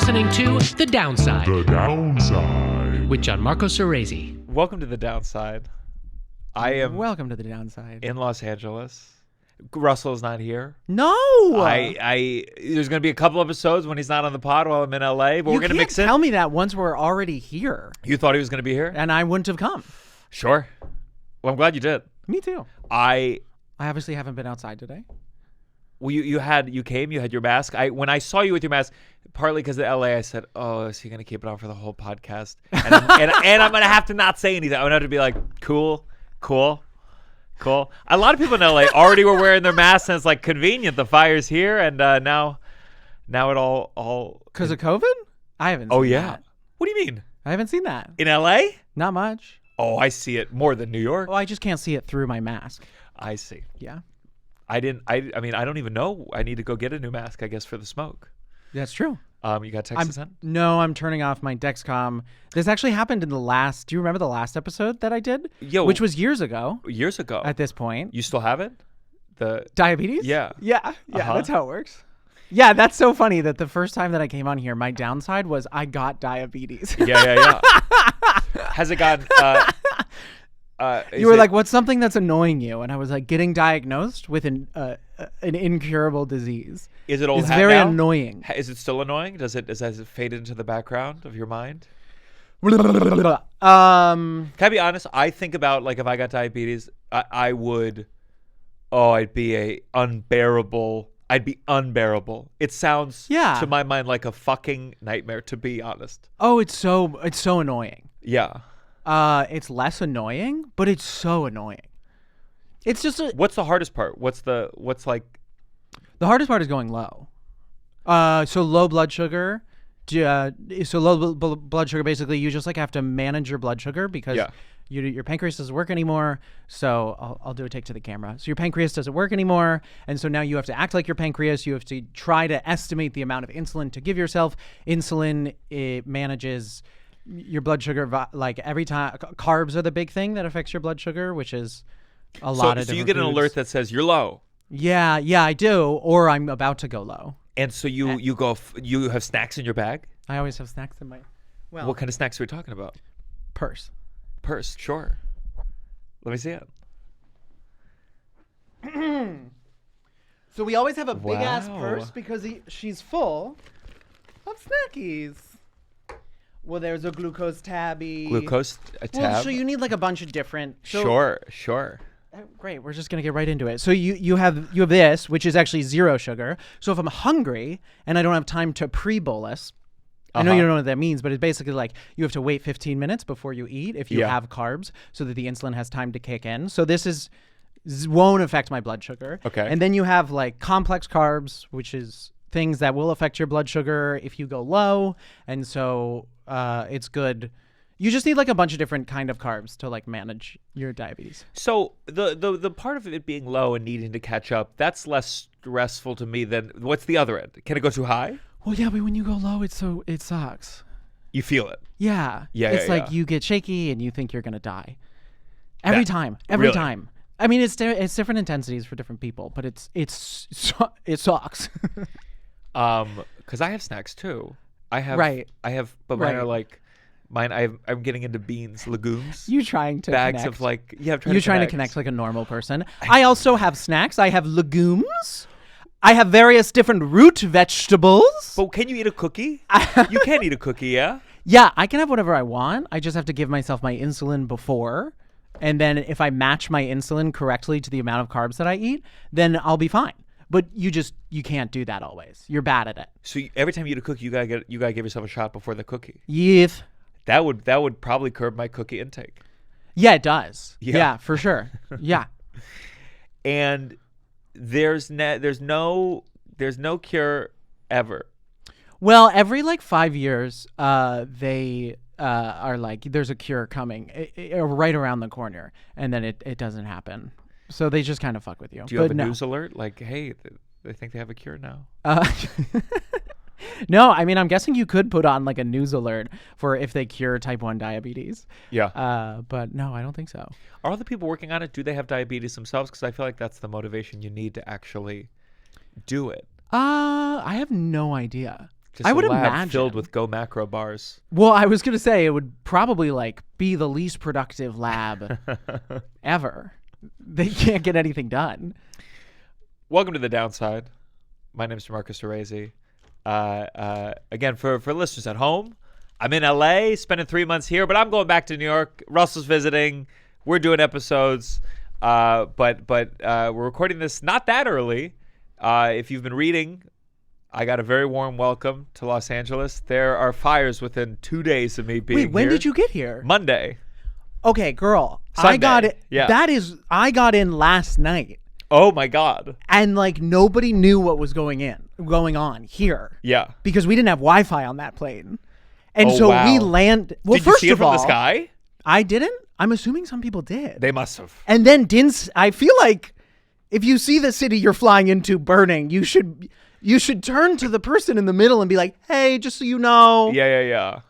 listening to The Downside. The Downside. With Gianmarco Soresi. Welcome to The Downside. I am Welcome to The Downside. in Los Angeles. Russell's not here. No! There's going to be a couple episodes when he's not on the pod while I'm in LA, but we're going to mix it. You can't tell me that once we're already here. You thought he was going to be here? And I wouldn't have come. Sure. Well, I'm glad you did. Me too. I obviously haven't been outside today. Well, you had your mask. When I saw you with your mask, partly because of LA, I said, "Oh, is he going to keep it on for the whole podcast?" And I'm going to have to not say anything. I'm going to have to be like, "Cool." A lot of people in LA already were wearing their masks, and it's like convenient. The fire's here, and now it all Because of COVID? I haven't seen Oh yeah. that. What do you mean? I haven't seen that. In LA? Not much. Oh, I see it more than New York. Oh, I just can't see it through my mask. I see. Yeah. I mean, I don't even know. I need to go get a new mask, I guess, for the smoke. That's true. You got Texas in? No, I'm turning off my Dexcom. This actually happened in do you remember the last episode that I did? Which was years ago. Years ago. At this point. You still have it? The diabetes? Yeah. Yeah, that's how it works. Yeah, that's so funny that the first time that I came on here, my downside was I got diabetes. Yeah. Has it gotten... you were like, what's something that's annoying you? And I was like, getting diagnosed with an incurable diseise. Is it old? It's very annoying. Is it still annoying? Has it faded into the background of your mind? Can I be honest? I think about, like, if I got diabetes, I would. Oh, I'd be unbearable. It sounds to my mind like a fucking nightmare, to be honest. Oh, it's so annoying. Yeah. It's less annoying, but it's so annoying. It's just What's the hardest part? The hardest part is going low. So low blood sugar. Blood sugar, basically, you just like have to manage your blood sugar because your pancreas doesn't work anymore. So I'll do a take to the camera. So your pancreas doesn't work anymore, and so now you have to act like your pancreas. You have to try to estimate the amount of insulin to give yourself. Insulin, it manages your blood sugar, like every time. Carbs are the big thing that affects your blood sugar, which is a lot of different So you get an foods. alert that says you're low. Yeah, I do, or I'm about to go low. And so you have snacks in your bag? I always have snacks in my... Well, what kind of snacks are we talking about? Purse, sure. Let me see it. So we always have a big-ass purse because she's full of snackies. Well, there's a glucose tabby. Glucose tab? Well, so you need like a bunch of different... Sure. Great, we're just going to get right into it. So you have this, which is actually zero sugar. So if I'm hungry and I don't have time to pre-bolus... I know you don't know what that means, but it's basically like you have to wait 15 minutes before you eat if you have carbs so that the insulin has time to kick in. So this won't affect my blood sugar. Okay. And then you have like complex carbs, which is things that will affect your blood sugar if you go low. And so it's good. You just need like a bunch of different kind of carbs to like manage your diabetes. So the part of it being low and needing to catch up, that's less stressful to me than what's the other end? Can it go too high? Well, yeah, but when you go low, it sucks. You feel it. Yeah. Yeah. It's like you get shaky and you think you're gonna die. Every time. I mean, it's different intensities for different people, but it sucks. Because I have snacks too. But mine are like. I'm getting into beans, legumes. You trying to bags connect. of like trying to connect like a normal person. I also have snacks. I have legumes. I have various different root vegetables. But can you eat a cookie? You can eat a cookie, yeah? Yeah, I can have whatever I want. I just have to give myself my insulin before. And then if I match my insulin correctly to the amount of carbs that I eat, then I'll be fine. But you can't do that always. You're bad at it. So every time you eat a cookie, you gotta give yourself a shot before the cookie. Yes. That would probably curb my cookie intake. Yeah, it does. Yeah, for sure. Yeah. And there's no cure ever. Well, every like 5 years, they are like, there's a cure coming right around the corner, and then it doesn't happen. So they just kind of fuck with you. Do you have a news alert? Like, hey, they think they have a cure now. No, I mean, I'm guessing you could put on like a news alert for if they cure type 1 diabetes. Yeah. But no, I don't think so. Are all the people working on it, do they have diabetes themselves? Because I feel like that's the motivation you need to actually do it. I have no idea. Just I would a lab imagine filled with Go Macro bars. Well, I was gonna say it would probably like be the least productive lab ever. They can't get anything done. Welcome to The Downside. My name is Gianmarco Soresi. Again, for listeners at home, I'm in LA, spending 3 months here, but I'm going back to New York. Russell's visiting. We're doing episodes, but we're recording this not that early. If you've been reading, I got a very warm welcome to Los Angeles. There are fires within 2 days of me being here. Wait, when did you get here? Monday. Okay, girl. Sunday. I got it. Yeah. I got in last night. Oh my God. And like nobody knew what was going on here. Yeah. Because we didn't have Wi-Fi on that plane. And Oh, so wow. we land. Well, Did you first see it of from all, the sky? I didn't. I'm assuming some people did. They must have. And then I feel like if you see the city you're flying into burning, you should turn to the person in the middle and be like, "Hey, just so you know." Yeah.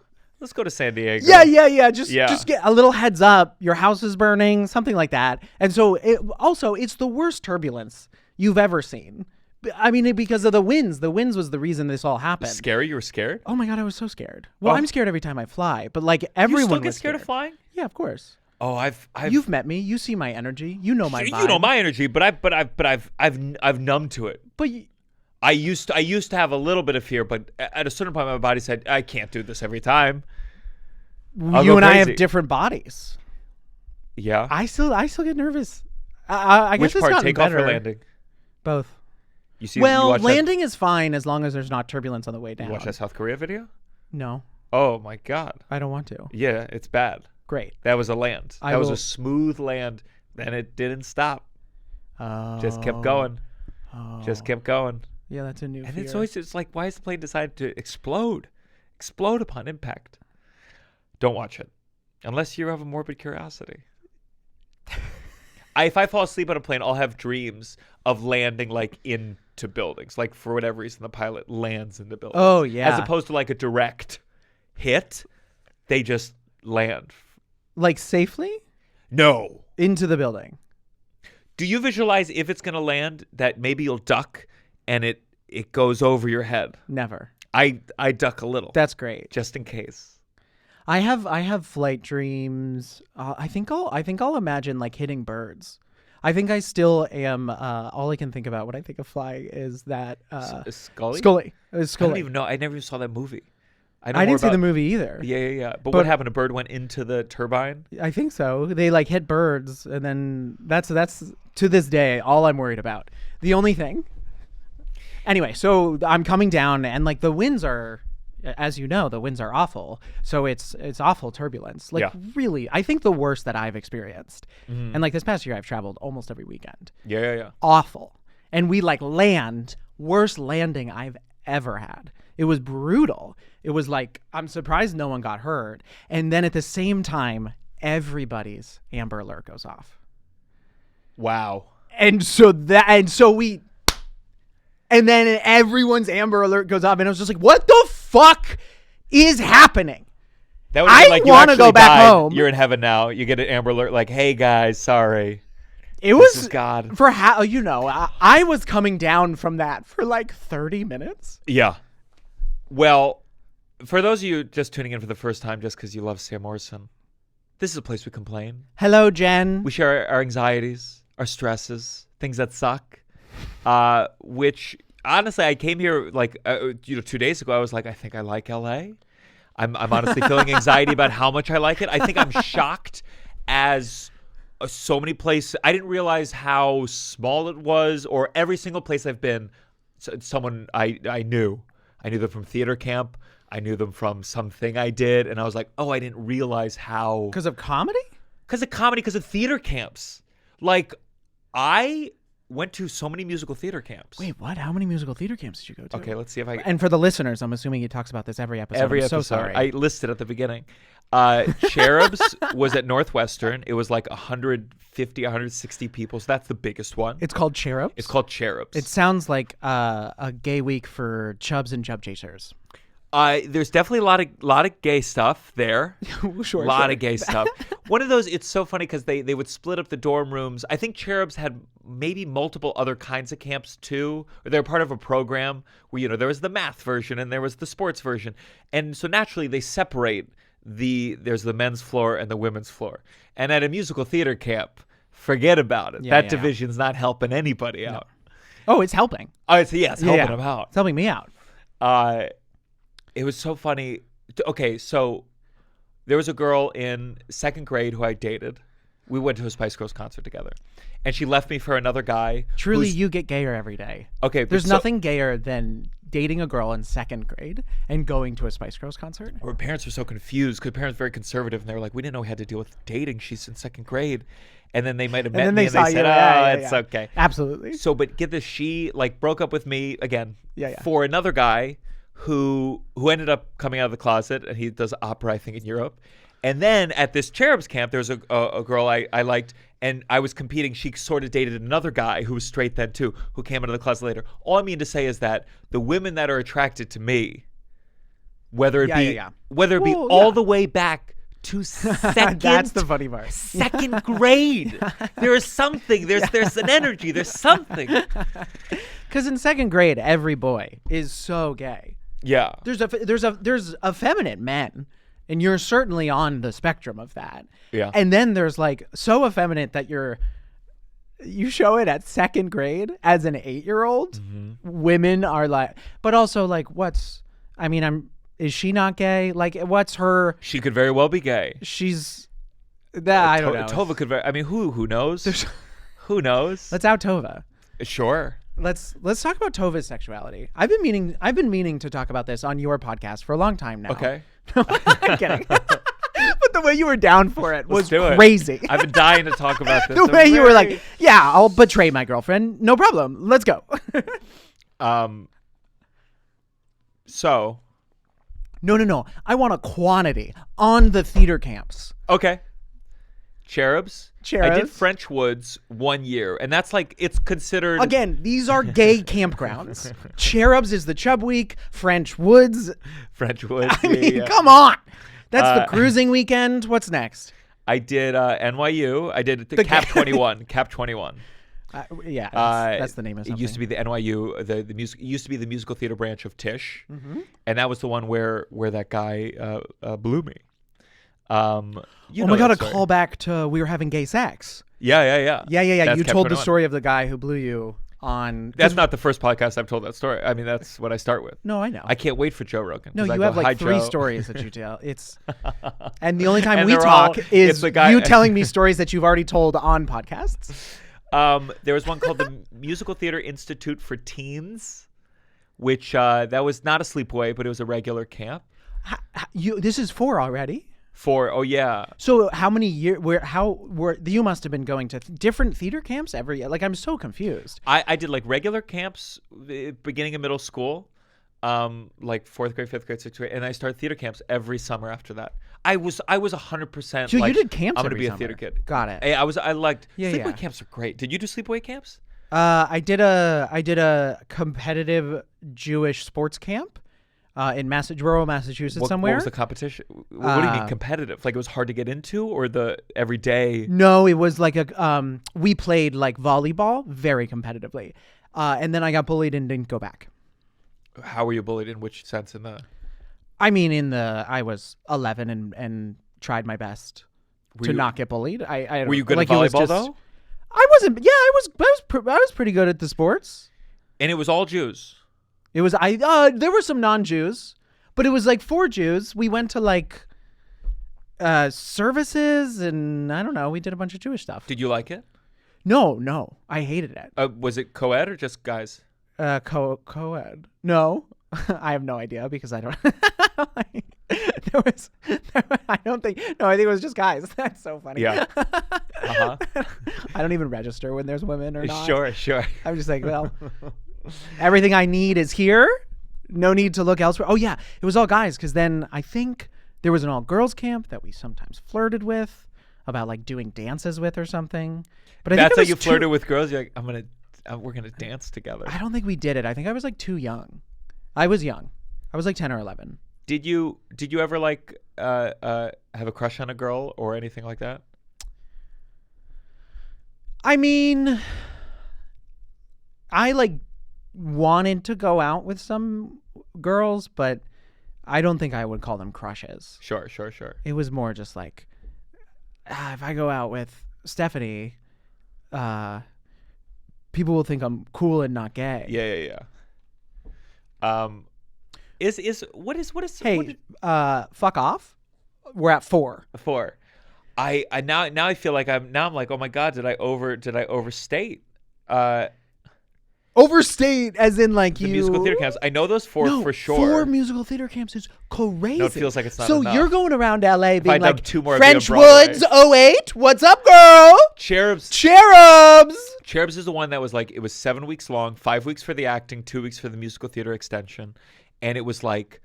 Let's go to San Diego. Yeah. Just get a little heads up. Your house is burning, something like that. And so it's the worst turbulence you've ever seen. I mean, because of the winds. The winds was the reason this all happened. Scary? You were scared? Oh my God, I was so scared. Well, I'm scared every time I fly, but like everyone You still get was scared of flying? Yeah, of course. Oh, I've You've met me. You see my energy. You know my vibe. You know my energy, but I've numbed to it. But I used to have a little bit of fear, but at a certain point, my body said, "I can't do this every time." you and I have different bodies. Yeah. I still get nervous. I guess Which it's part? gotten Takeoff better. or landing? Both. You Well, landing is fine as long as there's not turbulence on the way down. You watch that South Korea video? No, Oh my God. I don't want to. Yeah, it's bad. Great. That was a land. I That was will- a smooth land. Then it didn't stop. Oh. Just kept going. Just kept going. Yeah, that's a new And fear. it's like, why is the plane decided to explode? Explode upon impact. Don't watch it. Unless you have a morbid curiosity. If I fall asleep on a plane, I'll have dreams of landing like into buildings. Like for whatever reason, the pilot lands into buildings. Oh, yeah. As opposed to like a direct hit, they just land. Like safely No. into the building. Do you visualize if it's going to land that maybe you'll duck and it goes over your head? Never. I duck a little. That's great. Just in case. I have flight dreams. I think I'll imagine like hitting birds. I think I still am. All I can think about when I think of flying is that Scully? Scully. I don't even know. I never even saw that movie. I didn't see the movie either. Yeah. But what happened? A bird went into the turbine? I think so. They like hit birds, and then that's to this day all I'm worried about. The only thing. Anyway, so I'm coming down, and like the winds are, as you know, the winds are awful. So it's awful turbulence. Like really, I think the worst that I've experienced. And like this past year, I've traveled almost every weekend. Yeah. Awful. And we like worst landing I've ever had. It was brutal. It was like, I'm surprised no one got hurt. And then at the same time, everybody's Amber Alert goes off. Wow. And then everyone's Amber Alert goes off. And I was just like, what the fuck is happening? That would be like you wanna actually go back died. home. You're in heaven now. You get an Amber Alert like, hey guys, sorry. It This was is God. for how, I was coming down from that for like 30 minutes. Yeah. Well, for those of you just tuning in for the first time just because you love Sam Morrison, this is a place we complain. Hello, Jen. We share our anxieties, our stresses, things that suck, which honestly, I came here like 2 days ago. I was like, I think I like LA. I'm honestly feeling anxiety about how much I like it. I think I'm shocked as so many places. I didn't realize how small it was, or every single place I've been, someone I knew. I knew them from theater camp. I knew them from something I did. And I was like, oh, I didn't realize how. Because of comedy? Because of comedy, because of theater camps. Like, I went to so many musical theater camps. Wait, what? How many musical theater camps did you go to? Okay, let's see if I... And for the listeners, I'm assuming he talks about this every episode. Every I'm episode. so sorry. I listed at the beginning. Cherubs was at Northwestern. It was like 150, 160 people. So that's the biggest one. It's called Cherubs? It's called Cherubs. It sounds like a gay week for chubs and chub chasers. There's definitely a lot of gay stuff there. Sure, a lot of gay stuff. One of those, it's so funny because they would split up the dorm rooms. I think Cherubs had maybe multiple other kinds of camps too. Or they're part of a program where, there was the math version and there was the sports version. And so naturally they separate there's the men's floor and the women's floor. And at a musical theater camp, forget about it. That division's not helping anybody out. Oh, it's helping. Oh, it's helping them out. It's helping me out. It was so funny. Okay, so there was a girl in second grade who I dated. We went to a Spice Girls concert together. And she left me for another guy. Truly, you get gayer every day. Okay. There's nothing gayer than dating a girl in second grade and going to a Spice Girls concert. Our parents were so confused because parents were very conservative. And they were like, we didn't know we had to deal with dating. She's in second grade. And then they might have met me and they said, it's okay. Absolutely. So, but get this, she broke up with me again for another guy who ended up coming out of the closet, and he does opera, I think, in Europe. And then at this Cherubs camp, there was a girl I liked, and I was competing. She sort of dated another guy who was straight then too, who came out of the closet later. All I mean to say is that the women that are attracted to me, whether it be all the way back to second, that's the funny part. Second grade, there is something. There's an energy. There's something. Because in second grade, every boy is so gay. Yeah. There's effeminate men, and you're certainly on the spectrum of that. Yeah. And then there's so effeminate that you show it at second grade as an 8-year-old. Mm-hmm. Women are but also is she not gay? What's her? She could very well be gay. She's that I don't know. Tova could who knows? Who knows? Let's out Tova. Sure. Let's talk about Tova's sexuality. I've been meaning to talk about this on your podcast for a long time now. Okay. I'm kidding. But the way you were down for it was crazy. I've been dying to talk about this. The way you were like, yeah, I'll betray my girlfriend. No problem. Let's go. So. No. I want a quantity on the theater camps. Okay. Cherubs. I did French Woods 1 year, and that's it's considered... Again, these are gay campgrounds. Cherubs is the Chub Week. French Woods. I mean, come on. That's the cruising weekend. What's next? I did NYU. I did the Cap 21. Cap 21. That's the name of something. It used to be the NYU. The music used to be the musical theater branch of Tisch, and that was the one where that guy blew me. Oh my God, a callback to we were having gay sex. Yeah. You told the story of the guy who blew you on... That's not the first podcast I've told that story. I mean, that's what I start with. No, I know. I can't wait for Joe Rogan. No, you have 3 stories that you tell. And the only time we talk is you telling me stories that you've already told on podcasts. There was one called the Musical Theater Institute for Teens, which that was not a sleepaway, but it was a regular camp. This is 4 already? 4, oh yeah. So how many years? You must have been going to different theater camps every year. I'm so confused. I did regular camps beginning of middle school, 4th grade, 5th grade, 6th grade, and I started theater camps every summer after that. I was 100%. So you did camps. I'm gonna be summer. A theater kid. Got it. I liked sleepaway camps are great. Did you do sleepaway camps? I did a competitive Jewish sports camp. In rural Massachusetts somewhere. What was the competition? What do you mean competitive? It was hard to get into, or the everyday? No, it was we played volleyball very competitively, and then I got bullied and didn't go back. How were you bullied? In which sense? I mean, I was 11 and tried my best to not get bullied. Were you good at volleyball though? I wasn't. Yeah, I was pretty good at the sports. And it was all Jews. It was there were some non-Jews, but it was 4 Jews. We went to services, and I don't know. We did a bunch of Jewish stuff. Did you like it? No, I hated it. Was it co-ed or just guys? Co-ed. No, I have no idea because I don't. I think it was just guys. That's so funny. Yeah. I don't even register when there's women or not. Sure. I'm just well. Everything I need is here. No need to look elsewhere. Oh yeah, it was all guys because then I think there was an all girls camp that we sometimes flirted with about doing dances with or something. But that's how you flirted with girls. You're like, we're gonna dance together. I don't think we did it. I think I was too young. I was young. I was like 10 or 11. Did you ever like have a crush on a girl or anything like that? I mean, I like wanted to go out with some girls, but I don't think I would call them crushes. Sure. It was more just like, if I go out with Stephanie, people will think I'm cool and not gay. Yeah. Hey, fuck off. We're at 4. 4. I now I feel like I'm like, oh my God, did I overstate? Overstate as in like the musical theater camps. I know those 4 for sure. 4 musical theater camps is crazy. No, it feels like it's not so enough. You're going around LA being like, 2 more French Woods 08, what's up, girl? Cherubs is the one that was like, it was 7 weeks long, 5 weeks for the acting, 2 weeks for the musical theater extension. And it was like,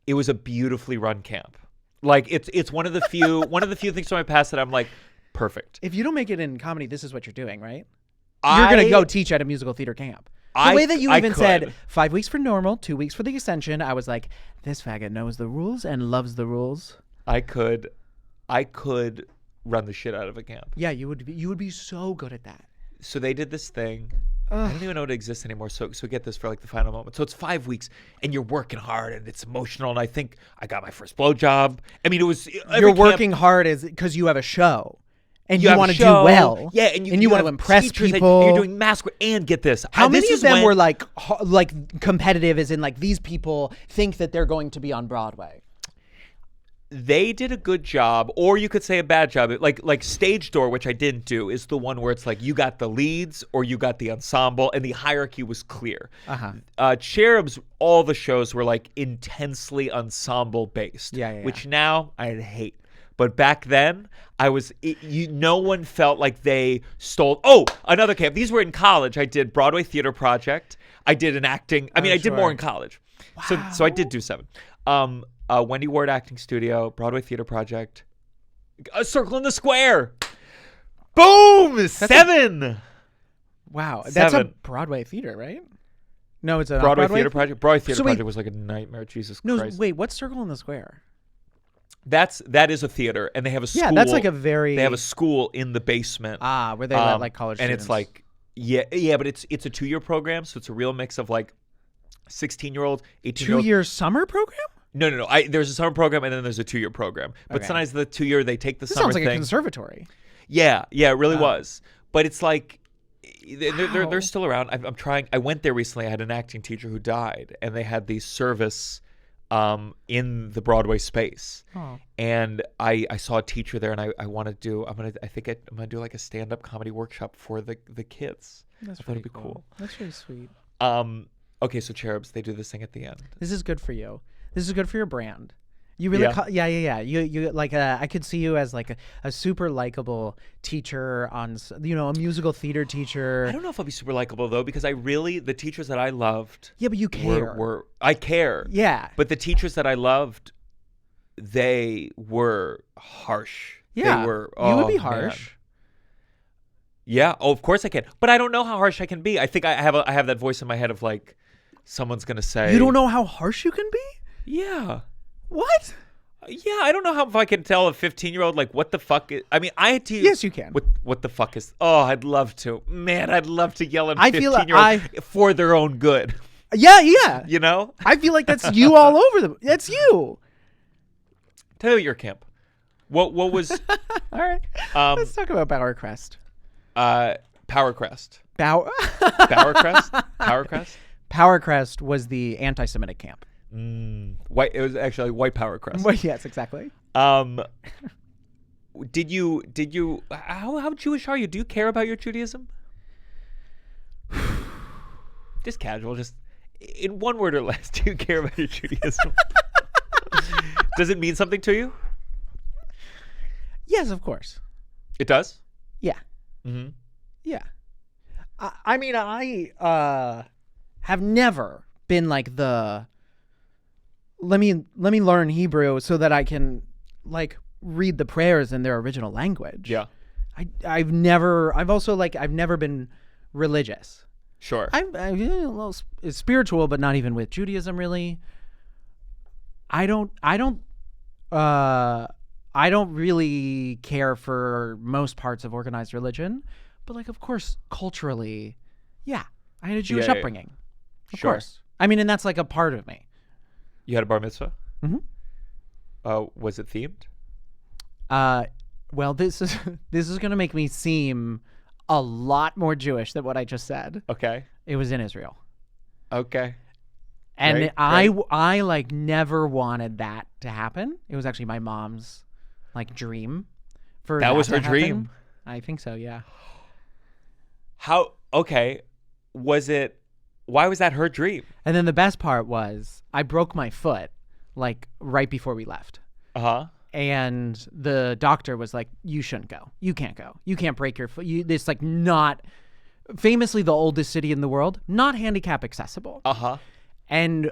it was a beautifully run camp. Like it's one of the few things from my past that I'm like, perfect. If you don't make it in comedy, this is what you're doing, right? You're going to go teach at a musical theater camp. The way that you even said 5 weeks for normal, 2 weeks for the extension, I was like, this faggot knows the rules and loves the rules. I could run the shit out of a camp. Yeah, you would be so good at that. So they did this thing. I don't even know it exists anymore. So get this for like the final moment. So it's 5 weeks and you're working hard and it's emotional. And I think I got my first blowjob. I mean, it was you're working hard is because you have a show. And you want to do well. Yeah, and you want to impress people. And you're doing mask. And get this. How many of them were like competitive as in like these people think that they're going to be on Broadway? They did a good job, or you could say a bad job. Like Stage Door, which I didn't do, is the one where it's like you got the leads or you got the ensemble, and the hierarchy was clear. Cherubs, all the shows were like intensely ensemble based, which now I hate. But back then, no one felt like they stole. Oh, another camp. These were in college. I did Broadway Theater Project. I did an acting. I did more in college. Wow. So I did do 7. Wendy Ward Acting Studio, Broadway Theater Project, A Circle in the Square. Boom! 7. Wow, 7. That's a Broadway theater, right? No, it's a Broadway Theater Project. Broadway Theater Project was like a nightmare. Jesus Christ. Wait, what's Circle in the Square? That is a theater, and they have a school. Yeah, that's like they have a school in the basement. Where they let like college and students. It's like yeah, but it's a 2-year program, so it's a real mix of like 16-year-old, 18-year-old. 2-year summer program? No. There's a summer program and then there's a 2-year program. But sometimes the 2-year they take the this summer sounds like thing. A conservatory. Yeah, it really was. But it's like they're still around. I'm trying. I went there recently. I had an acting teacher who died, and they had these service in the Broadway space. And I saw a teacher there, and I want to do. I'm gonna do like a stand-up comedy workshop for the kids. That's that'd be cool. That's really sweet. Okay, so Cherubs, they do this thing at the end. This is good for you. This is good for your brand. You really, You like, I could see you as like a super likable teacher on, a musical theater teacher. I don't know if I'll be super likable though, because the teachers that I loved. Yeah, but you care. I care. Yeah. But the teachers that I loved, they were harsh. Yeah. They were. You would be harsh. Man. Yeah. Oh, of course I can. But I don't know how harsh I can be. I think I have that voice in my head of like, someone's gonna say. You don't know how harsh you can be? Yeah. What? Yeah, I don't know if I can tell a 15-year-old like what the fuck is. I mean, I had to. Yes, you can. What the fuck is? Oh, I'd love to. Man, I'd love to yell at 15-year-olds for their own good. Yeah. You know? I feel like that's you all over them. That's you. Tell me your camp. What was? All right. Let's talk about Bower Crest. Power Crest. Bower Crest. Power Crest. Power Crest was the anti-Semitic camp. White. It was actually White Power Crest. Well, yes, exactly. Did you? How Jewish are you? Do you care about your Judaism? Just casual. Just in one word or less. Do you care about your Judaism? Does it mean something to you? Yes, of course. It does? Yeah. Mm-hmm. Yeah. I mean, I have never been like the let me learn Hebrew so that I can like read the prayers in their original language. Yeah. I've never been religious. Sure. I'm a little spiritual, but not even with Judaism really. I don't really care for most parts of organized religion, but like, of course, culturally, yeah, I had a Jewish upbringing. Of course. I mean, and that's like a part of me. You had a bar mitzvah? Mm-hmm. Was it themed? Well, this is going to make me seem a lot more Jewish than what I just said. Okay. It was in Israel. Okay. And Great. I like never wanted that to happen. It was actually my mom's like dream for that was her to happen. dream. I think so, yeah. Okay. Why was that her dream? And then the best part was I broke my foot like right before we left. Uh-huh. And the doctor was like, you shouldn't go. You can't go. You can't break your foot. It's like not famously the oldest city in the world, not handicap accessible. Uh-huh. And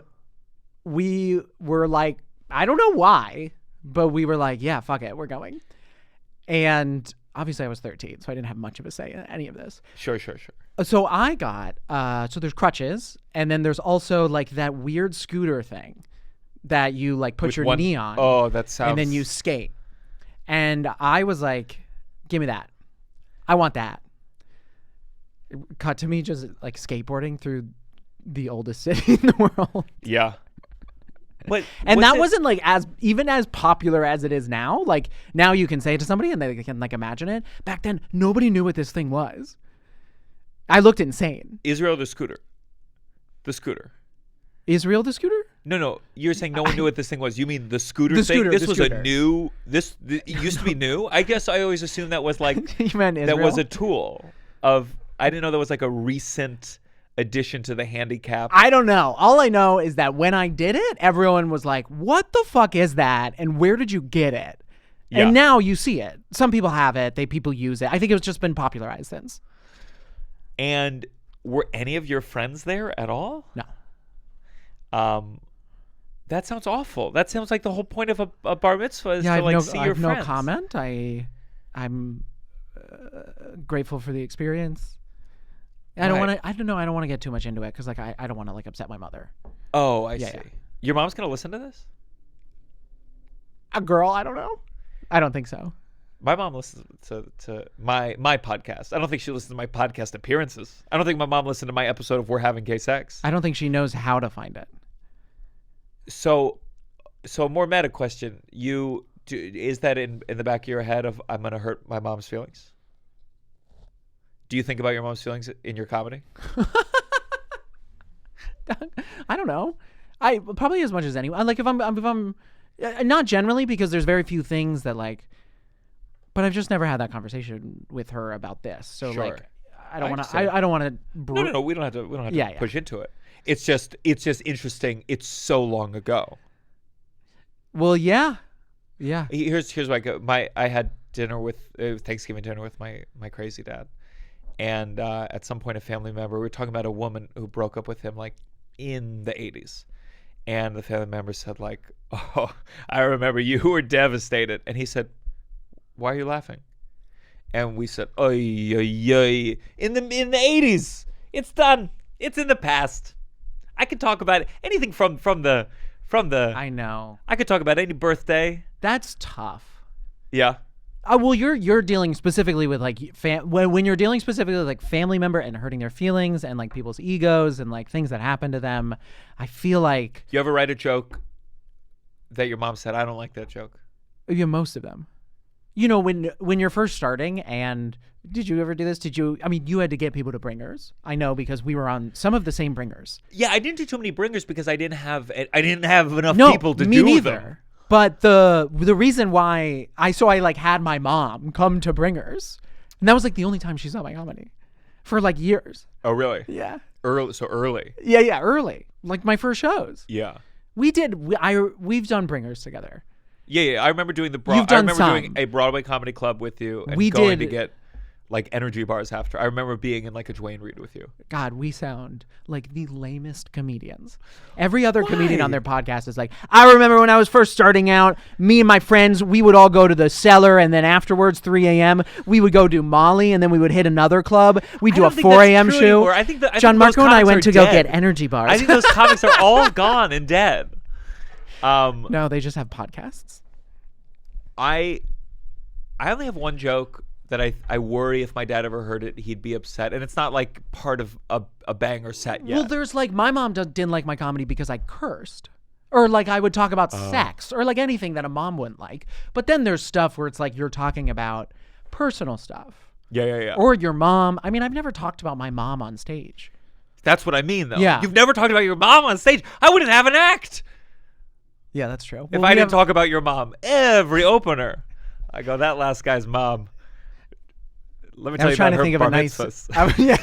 we were like, I don't know why, but we were like, yeah, fuck it, we're going. And obviously I was 13, so I didn't have much of a say in any of this. Sure. So I got, so there's crutches, and then there's also like that weird scooter thing that you like put your knee on. Oh, that sounds... And then you skate. And I was like, give me that. I want that. Cut to me just like skateboarding through the oldest city in the world. Yeah. But and that wasn't like even as popular as it is now. Like now you can say it to somebody and they can like imagine it. Back then, nobody knew what this thing was. I looked insane. Israel the scooter. Israel the scooter? No. You're saying no one knew what this thing was. You mean the scooter the thing? Scooter, this the was scooter. It used to be new. I guess I always assumed that was like You meant Israel? that was a tool of. I didn't know that was like a recent addition to the handicap. I don't know. All I know is that when I did it, everyone was like, what the fuck is that? And where did you get it? Yeah. And now you see it. Some people have it. People use it. I think it's just been popularized since. And were any of your friends there at all? No. That sounds awful. That sounds like the whole point of a bar mitzvah is to like see your friends. I have no comment. I'm grateful for the experience. I don't want to. I don't know. I don't want to get too much into it because like I don't want to like upset my mother. Oh, I see. Yeah. Your mom's gonna listen to this? A girl? I don't know. I don't think so. My mom listens to my podcast. I don't think she listens to my podcast appearances. I don't think my mom listened to my episode of We're Having Gay Sex. I don't think she knows how to find it. So a more meta question. Is that in the back of your head of I'm gonna hurt my mom's feelings? Do you think about your mom's feelings in your comedy? I don't know. I probably as much as anyone. Like if I'm not generally because there's very few things that like. But I've just never had that conversation with her about this. So sure. like, I don't want to. I don't want to. No. We don't have to push into it. It's just interesting. It's so long ago. Well, yeah. Here's what I had dinner with Thanksgiving dinner with my crazy dad. And at some point, a family member, we were talking about a woman who broke up with him like in the 80s. And the family member said like, oh, I remember you were devastated. And he said, why are you laughing? And we said, oy. In the 80s, it's done. It's in the past. I could talk about anything from the. I know. I could talk about any birthday. That's tough. Yeah. Well, you're dealing specifically with like when you're dealing specifically with like family member and hurting their feelings and like people's egos and like things that happen to them. I feel like you ever write a joke that your mom said, I don't like that joke? Yeah, most of them. You know, when you're first starting, and did you ever do this? I mean, you had to get people to bringers. I know because we were on some of the same bringers. Yeah, I didn't do too many bringers because I didn't have enough people to do neither. them. But the reason why I like had my mom come to bringers, and that was like the only time she saw my comedy for like years. Oh, really? Yeah. Early. Yeah, early. Like my first shows. Yeah. We've done bringers together. Yeah. I remember doing doing a Broadway comedy club with you and going to get like energy bars after. I remember being in like a Dwayne Reed with you. God, we sound like the lamest comedians. Every other comedian on their podcast is like, I remember when I was first starting out, me and my friends, we would all go to the Cellar, and then afterwards, 3 a.m., we would go do Molly, and then we would hit another club. We'd do a 4 a.m. show. I think Gianmarco and I went to go get energy bars. I think those comics are all gone and dead. No, they just have podcasts. I only have one joke that I worry if my dad ever heard it, he'd be upset. And it's not like part of a banger set yet. Well, there's like, my mom didn't like my comedy because I cursed. Or like I would talk about sex or like anything that a mom wouldn't like. But then there's stuff where it's like you're talking about personal stuff. Yeah. Or your mom. I mean, I've never talked about my mom on stage. That's what I mean, though. Yeah. You've never talked about your mom on stage. I wouldn't have an act. Yeah, that's true. If I didn't talk about your mom every opener, I go, that last guy's mom. Let me tell you about her bar mitzvahs. Yeah.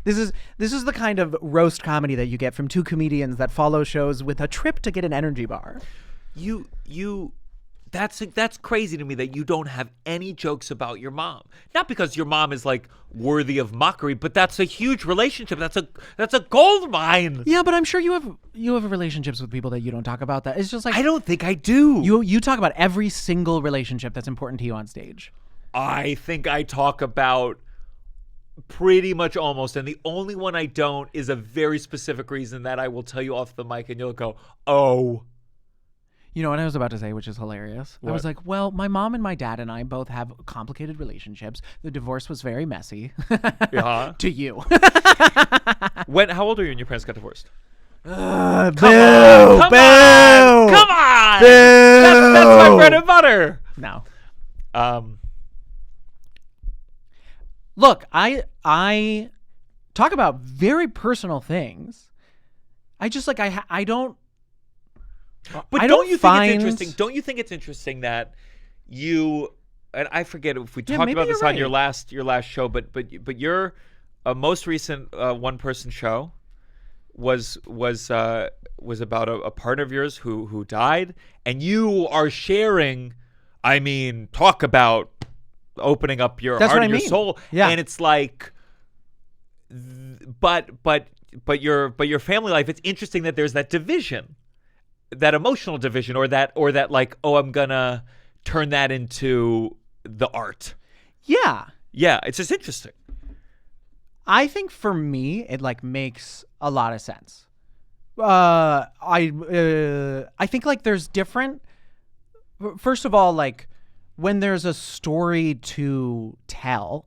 This is the kind of roast comedy that you get from two comedians that follow shows with a trip to get an energy bar. That's crazy to me that you don't have any jokes about your mom. Not because your mom is like worthy of mockery, but that's a huge relationship. That's a gold mine. Yeah, but I'm sure you have relationships with people that you don't talk about. That it's just like, I don't think I do. You talk about every single relationship that's important to you on stage. I think I talk about pretty much almost, and the only one I don't is a very specific reason that I will tell you off the mic, and you'll go, oh. You know what I was about to say, which is hilarious? What? I was like, well, my mom and my dad and I both have complicated relationships. The divorce was very messy. Uh-huh. To you. How old are you when your parents got divorced? Boo! Come on! Boo! That's my bread and butter. No. Look, I talk about very personal things. I just like I don't. But don't you think it's interesting? Don't you think it's interesting that you, and I forget if we talked about this on your last show, but your most recent one person show was about a partner of yours who died, and you are sharing. I mean, talk about opening up your heart and your soul, and it's like, but your family life. It's interesting that there's that division. That emotional division or that like, oh, I'm gonna turn that into the art. Yeah, it's just interesting. I think for me it like makes a lot of sense. I think like there's different, first of all, like when there's a story to tell,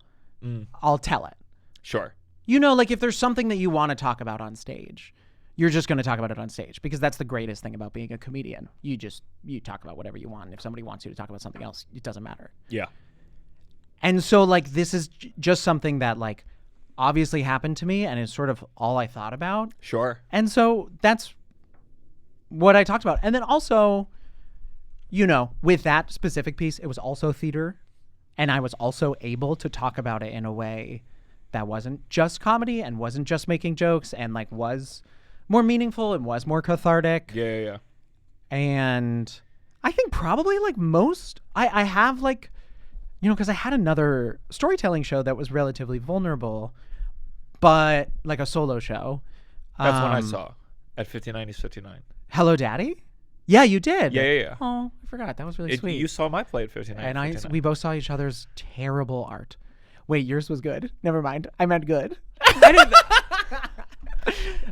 I'll tell it. Sure. You know, like if there's something that you want to talk about on stage, you're just going to talk about it on stage because that's the greatest thing about being a comedian. You talk about whatever you want. And if somebody wants you to talk about something else, it doesn't matter. Yeah. And so like this is just something that like obviously happened to me and is sort of all I thought about. Sure. And so that's what I talked about. And then also, you know, with that specific piece, it was also theater. And I was also able to talk about it in a way that wasn't just comedy and wasn't just making jokes and like was more meaningful and was more cathartic. Yeah. And I think probably like most, I have like, you know, because I had another storytelling show that was relatively vulnerable, but like a solo show. That's what I saw at 59 is 59. Hello, Daddy? Yeah, you did. Yeah. Oh, I forgot. That was really sweet. You saw my play at 59. And we both saw each other's terrible art. Wait, yours was good? Never mind. I meant good. I didn't.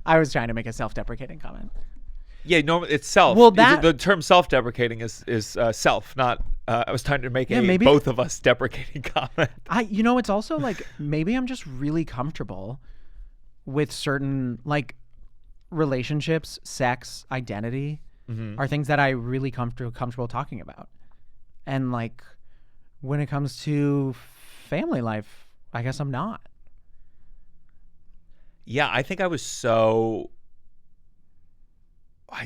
I was trying to make a self-deprecating comment. Yeah, no, it's self. Well, the term self-deprecating is self, not. I was trying to make maybe both of us deprecating comment. You know, it's also like maybe I'm just really comfortable with certain like relationships, sex, identity are things that I really comfortable talking about, and like when it comes to family life, I guess I'm not. Yeah, I think I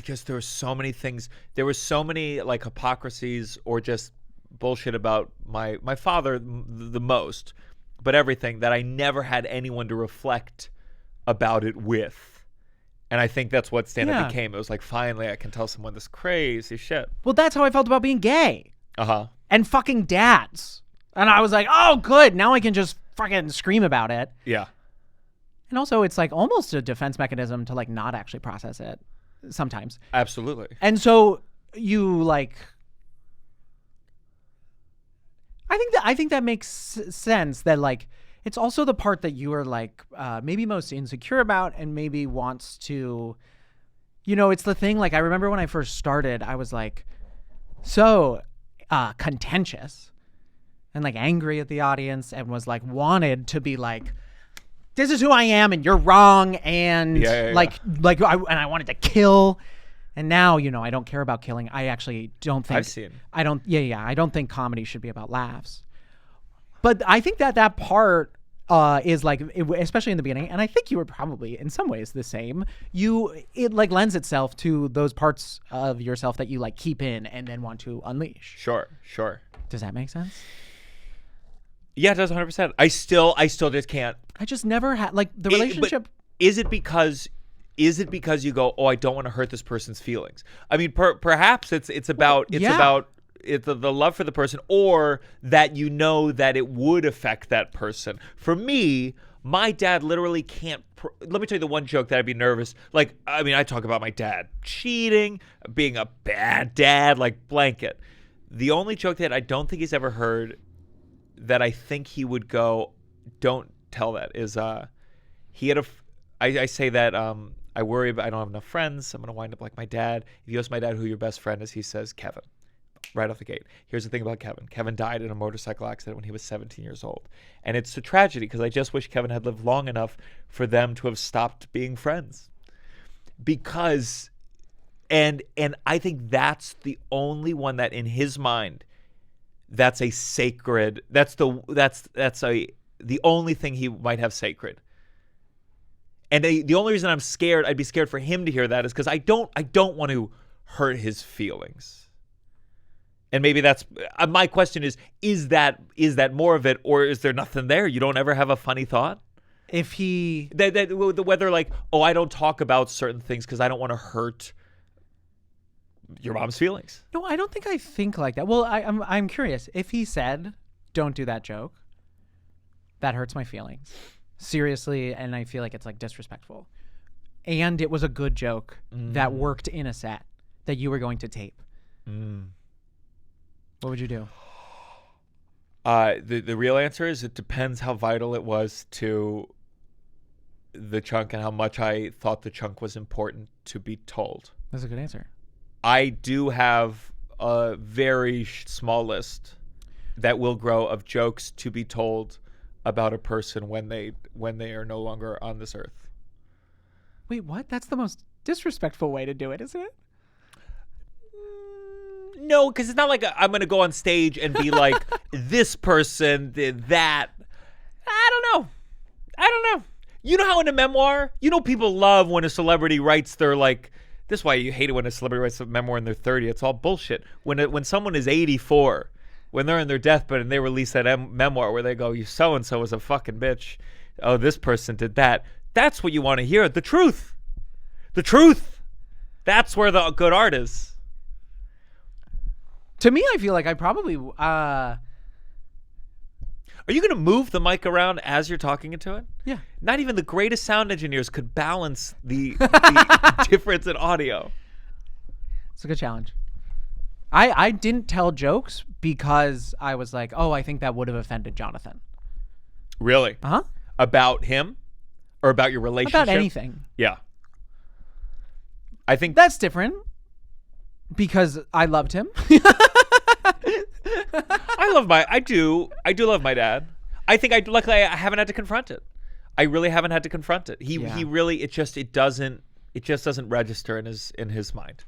guess there were so many things. There were so many like hypocrisies or just bullshit about my father the most, but everything that I never had anyone to reflect about it with. And I think that's what stand-up became. It was like, finally, I can tell someone this crazy shit. Well, that's how I felt about being gay. Uh-huh. And fucking dads. And I was like, oh, good. Now I can just fucking scream about it. Yeah. And also, it's like almost a defense mechanism to like not actually process it sometimes. Absolutely. And so you like, I think that makes sense that like, it's also the part that you are like maybe most insecure about and maybe wants to You know, it's the thing, like, I remember when I first started, I was like so contentious and like angry at the audience and was like wanted to be like, this is who I am and you're wrong, and I wanted to kill. And now, you know, I don't care about killing. I actually don't think I don't think comedy should be about laughs. But I think that part is like, especially in the beginning, and I think you were probably in some ways the same. It like lends itself to those parts of yourself that you like keep in and then want to unleash. Sure. Does that make sense? Yeah, it does 100%. I still just can't. I just never had like the relationship. Is it because you go, oh, I don't want to hurt this person's feelings? I mean, perhaps it's about the love for the person, or that you know that it would affect that person. For me, my dad literally can't. Let me tell you the one joke that I'd be nervous. Like, I mean, I talk about my dad cheating, being a bad dad, like blanket. The only joke that I don't think he's ever heard that I think he would go, don't tell that, is he had I say that I worry about I don't have enough friends. I'm going to wind up like my dad. If you ask my dad who your best friend is, he says Kevin. Right off the gate. Here's the thing about Kevin. Kevin died in a motorcycle accident when he was 17 years old. And it's a tragedy because I just wish Kevin had lived long enough for them to have stopped being friends. Because, and I think that's the only one that in his mind, that's a sacred, the only thing he might have sacred. And the only reason I'm scared, I'd be scared for him to hear that, is because I don't want to hurt his feelings. And maybe that's my question is that more of it, or is there nothing there? You don't ever have a funny thought? If he whether like, oh, I don't talk about certain things because I don't want to hurt your mom's feelings. No, I don't think I think like that. Well, I'm curious. If he said, don't do that joke, that hurts my feelings. Seriously, and I feel like it's like disrespectful. And it was a good joke that worked in a set that you were going to tape. What would you do? The real answer is it depends how vital it was to the chunk and how much I thought the chunk was important to be told. That's a good answer. I do have a very small list that will grow of jokes to be told about a person when they are no longer on this earth. Wait, what? That's the most disrespectful way to do it, isn't it? No, because it's not like I'm going to go on stage and be like, this person did that. I don't know. You know how in a memoir, you know people love when a celebrity writes their like, this is why you hate it when a celebrity writes a memoir in their 30. It's all bullshit. When someone is 84, when they're in their deathbed and they release that memoir where they go, you so-and-so was a fucking bitch. Oh, this person did that. That's what you want to hear. The truth. The truth. That's where the good art is. To me, I feel like I probably... Are you going to move the mic around as you're talking into it? Yeah. Not even the greatest sound engineers could balance the difference in audio. It's a good challenge. I didn't tell jokes because I was like, oh, I think that would have offended Jonathan. Really? Uh-huh. About him? Or about your relationship? About anything. Yeah. I think... That's different. Because I loved him. I do love my dad. I think luckily I haven't had to confront it. I really haven't had to confront it. He really, it just doesn't register in his mind.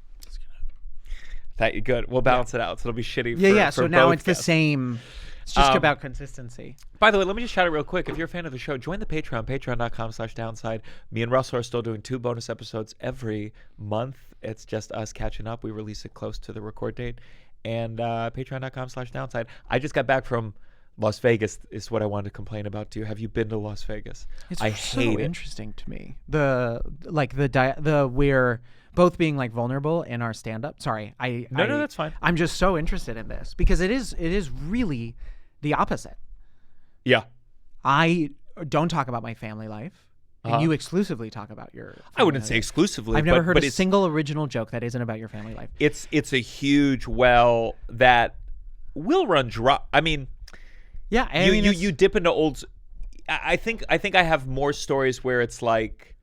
That good. We'll balance it out. So it'll be shitty. For So now it's guests. the same. It's just about consistency. By the way, let me just shout it real quick. If you're a fan of the show, join the Patreon, patreon.com/downside. Me and Russell are still doing 2 bonus episodes every month. It's just us catching up. We release it close to the record date. And patreon.com/downside. I just got back from Las Vegas is what I wanted to complain about to you. Have you been to Las Vegas? I hate it. Interesting to me. We're both being like vulnerable in our stand-up. Sorry, No, that's fine. I'm just so interested in this because it is really the opposite. Yeah. I don't talk about my family life, and you exclusively talk about your. I wouldn't say exclusively. I've never heard a single original joke that isn't about your family life. It's a huge well that will run dry. I mean, yeah, you dip into old. I think I have more stories where it's like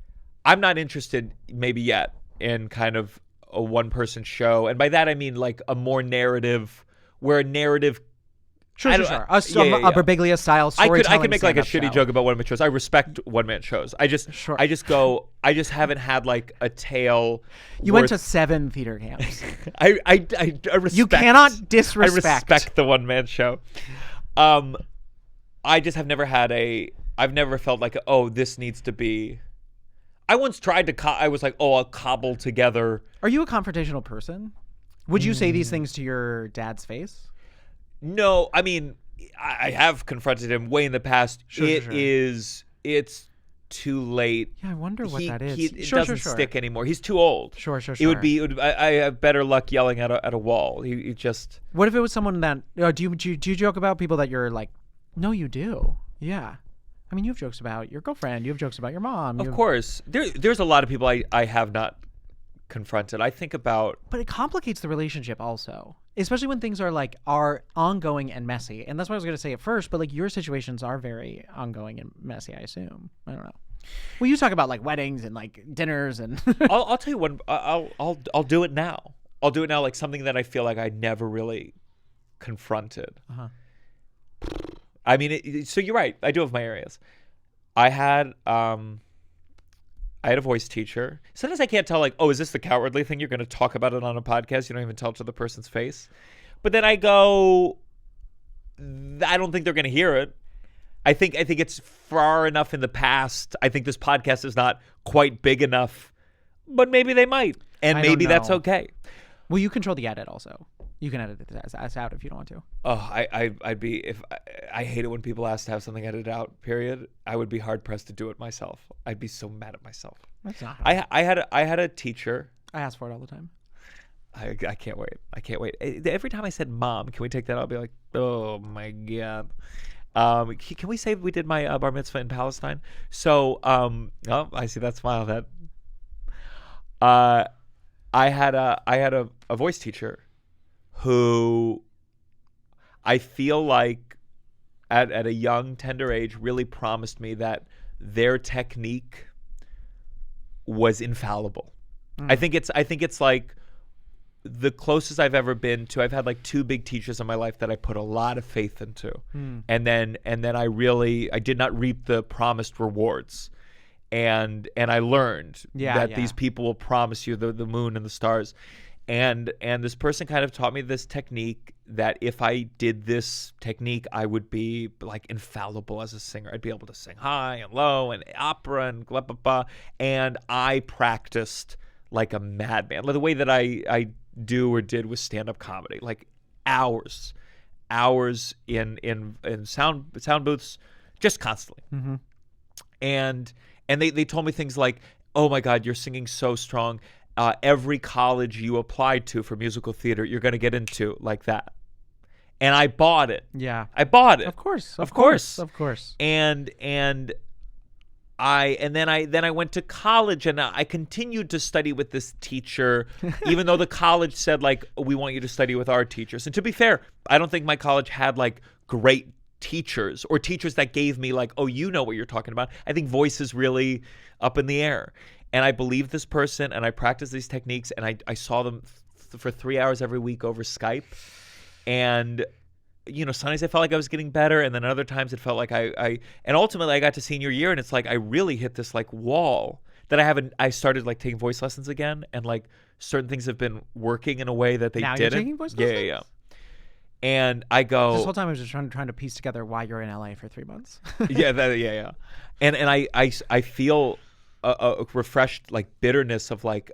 I'm not interested maybe yet in kind of a one-person show, and by that I mean like a more narrative, where a narrative. Sure. A Birbiglia style storytelling. I could make like a shitty show. joke about one-man shows. I respect one-man shows. I just haven't had like a tale. You went to 7 theater camps. I respect. You cannot disrespect. I respect the one-man show. I just have never had I've never felt like, oh, this needs to be. I once tried to. I was like, oh, I'll cobble together. Are you a confrontational person? Would you say these things to your dad's face? No, I mean, I have confronted him way in the past. It's too late. Yeah, I wonder what that is. It doesn't stick anymore. He's too old. Sure. I have better luck yelling at a wall. He just. What if it was someone that? Do you joke about people that you're like? No, you do. Yeah. I mean, you have jokes about your girlfriend. You have jokes about your mom. Of course. There's a lot of people I have not confronted. I think about. But it complicates the relationship also. Especially when things are ongoing and messy. And that's what I was going to say at first, but like your situations are very ongoing and messy, I assume. I don't know. Well, you talk about like weddings and like dinners and I'll tell you one. I'll do it now. I'll do it now, like something that I feel like I never really confronted. I mean, so you're right. I do have my areas. I had a voice teacher. Sometimes I can't tell, like, oh, is this the cowardly thing? You're going to talk about it on a podcast. You don't even tell it to the person's face. But then I go, I don't think they're going to hear it. I think it's far enough in the past. I think this podcast is not quite big enough, but maybe they might. And maybe that's okay. Well, you control the edit also. You can edit it as out if you don't want to. Oh, I'd be, if I hate it when people ask to have something edited out, period. I would be hard pressed to do it myself. I'd be so mad at myself. That's not I had a teacher. I ask for it all the time. I can't wait. I can't wait. Every time I said, Mom, can we take that? I'll be like, oh my God. Can we say we did my bar mitzvah in Palestine? So, I see that smile. That I had a voice teacher who I feel like at a young, tender age really promised me that their technique was infallible. I think it's like the closest I've ever been to. I've had like 2 big teachers in my life that I put a lot of faith into, and then I did not reap the promised rewards, and I learned that these people will promise you the moon and the stars. And this person kind of taught me this technique that if I did this technique, I would be like infallible as a singer. I'd be able to sing high and low and opera and blah, blah, blah. And I practiced like a madman. Like the way that I do or did with stand-up comedy, like hours in sound booths, just constantly. And they told me things like, oh my God, you're singing so strong. Every college you applied to for musical theater, you're going to get into like that. And I bought it. Yeah. I bought it. Of course. And then I went to college and I continued to study with this teacher, even though the college said like, we want you to study with our teachers. And to be fair, I don't think my college had like great teachers or teachers that gave me like, oh, you know what you're talking about. I think voice is really up in the air. And I believed this person, and I practiced these techniques, and I saw them for 3 hours every week over Skype. And, you know, sometimes I felt like I was getting better, and then other times it felt like and ultimately I got to senior year, and it's like I really hit this like wall that I started like taking voice lessons again, and like certain things have been working in a way that they now didn't. You're taking voice lessons? Yeah. And I go. This whole time I was just trying to piece together why you're in LA for 3 months. Yeah. And I feel a refreshed like bitterness of like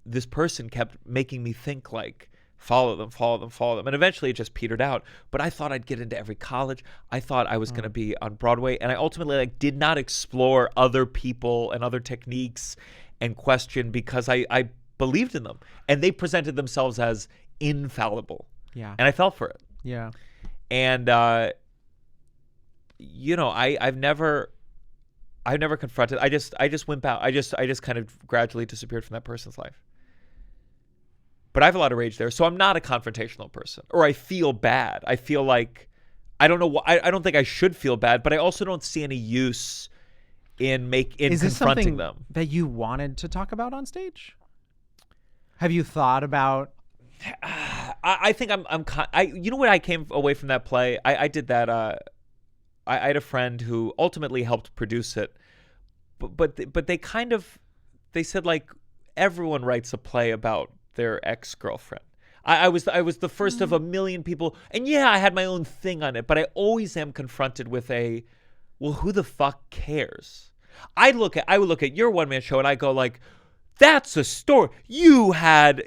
this person kept making me think like follow them, and eventually it just petered out. But I thought I'd get into every college. I thought I was going to be on Broadway, and I ultimately like did not explore other people and other techniques and question because I believed in them, and they presented themselves as infallible. Yeah, and I fell for it. Yeah, and you know, I've never confronted. I just wimp out. I just kind of gradually disappeared from that person's life. But I have a lot of rage there, so I'm not a confrontational person. Or I feel bad. I feel like I don't know what I don't think I should feel bad, but I also don't see any use in confronting them. That you wanted to talk about on stage? Have you thought about? I think you know what, I came away from that play. I did that. I had a friend who ultimately helped produce it, but they said like everyone writes a play about their ex-girlfriend. I was the first of a million people, and yeah, I had my own thing on it, but I always am confronted with well, who the fuck cares? I would look at your one-man show and I go like, that's a story. You had.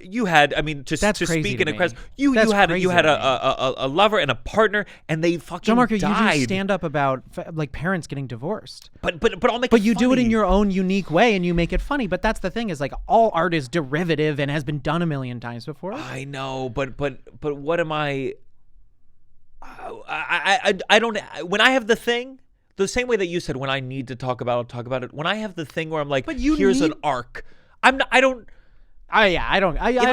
I mean, to speak in a crowd, you had a lover and a partner, and they fucking Gianmarco, died. you do stand up about like parents getting divorced. But I'll make. But it you funny. do it in your own unique way, and you make it funny. But that's the thing is like all art is derivative and has been done a million times before. I know, but what am I? I don't. When I have the thing. The same way that you said, when I need to talk about it, I'll talk about it. When I have the thing where I'm like, here's an arc. I'm not. I don't. If I'm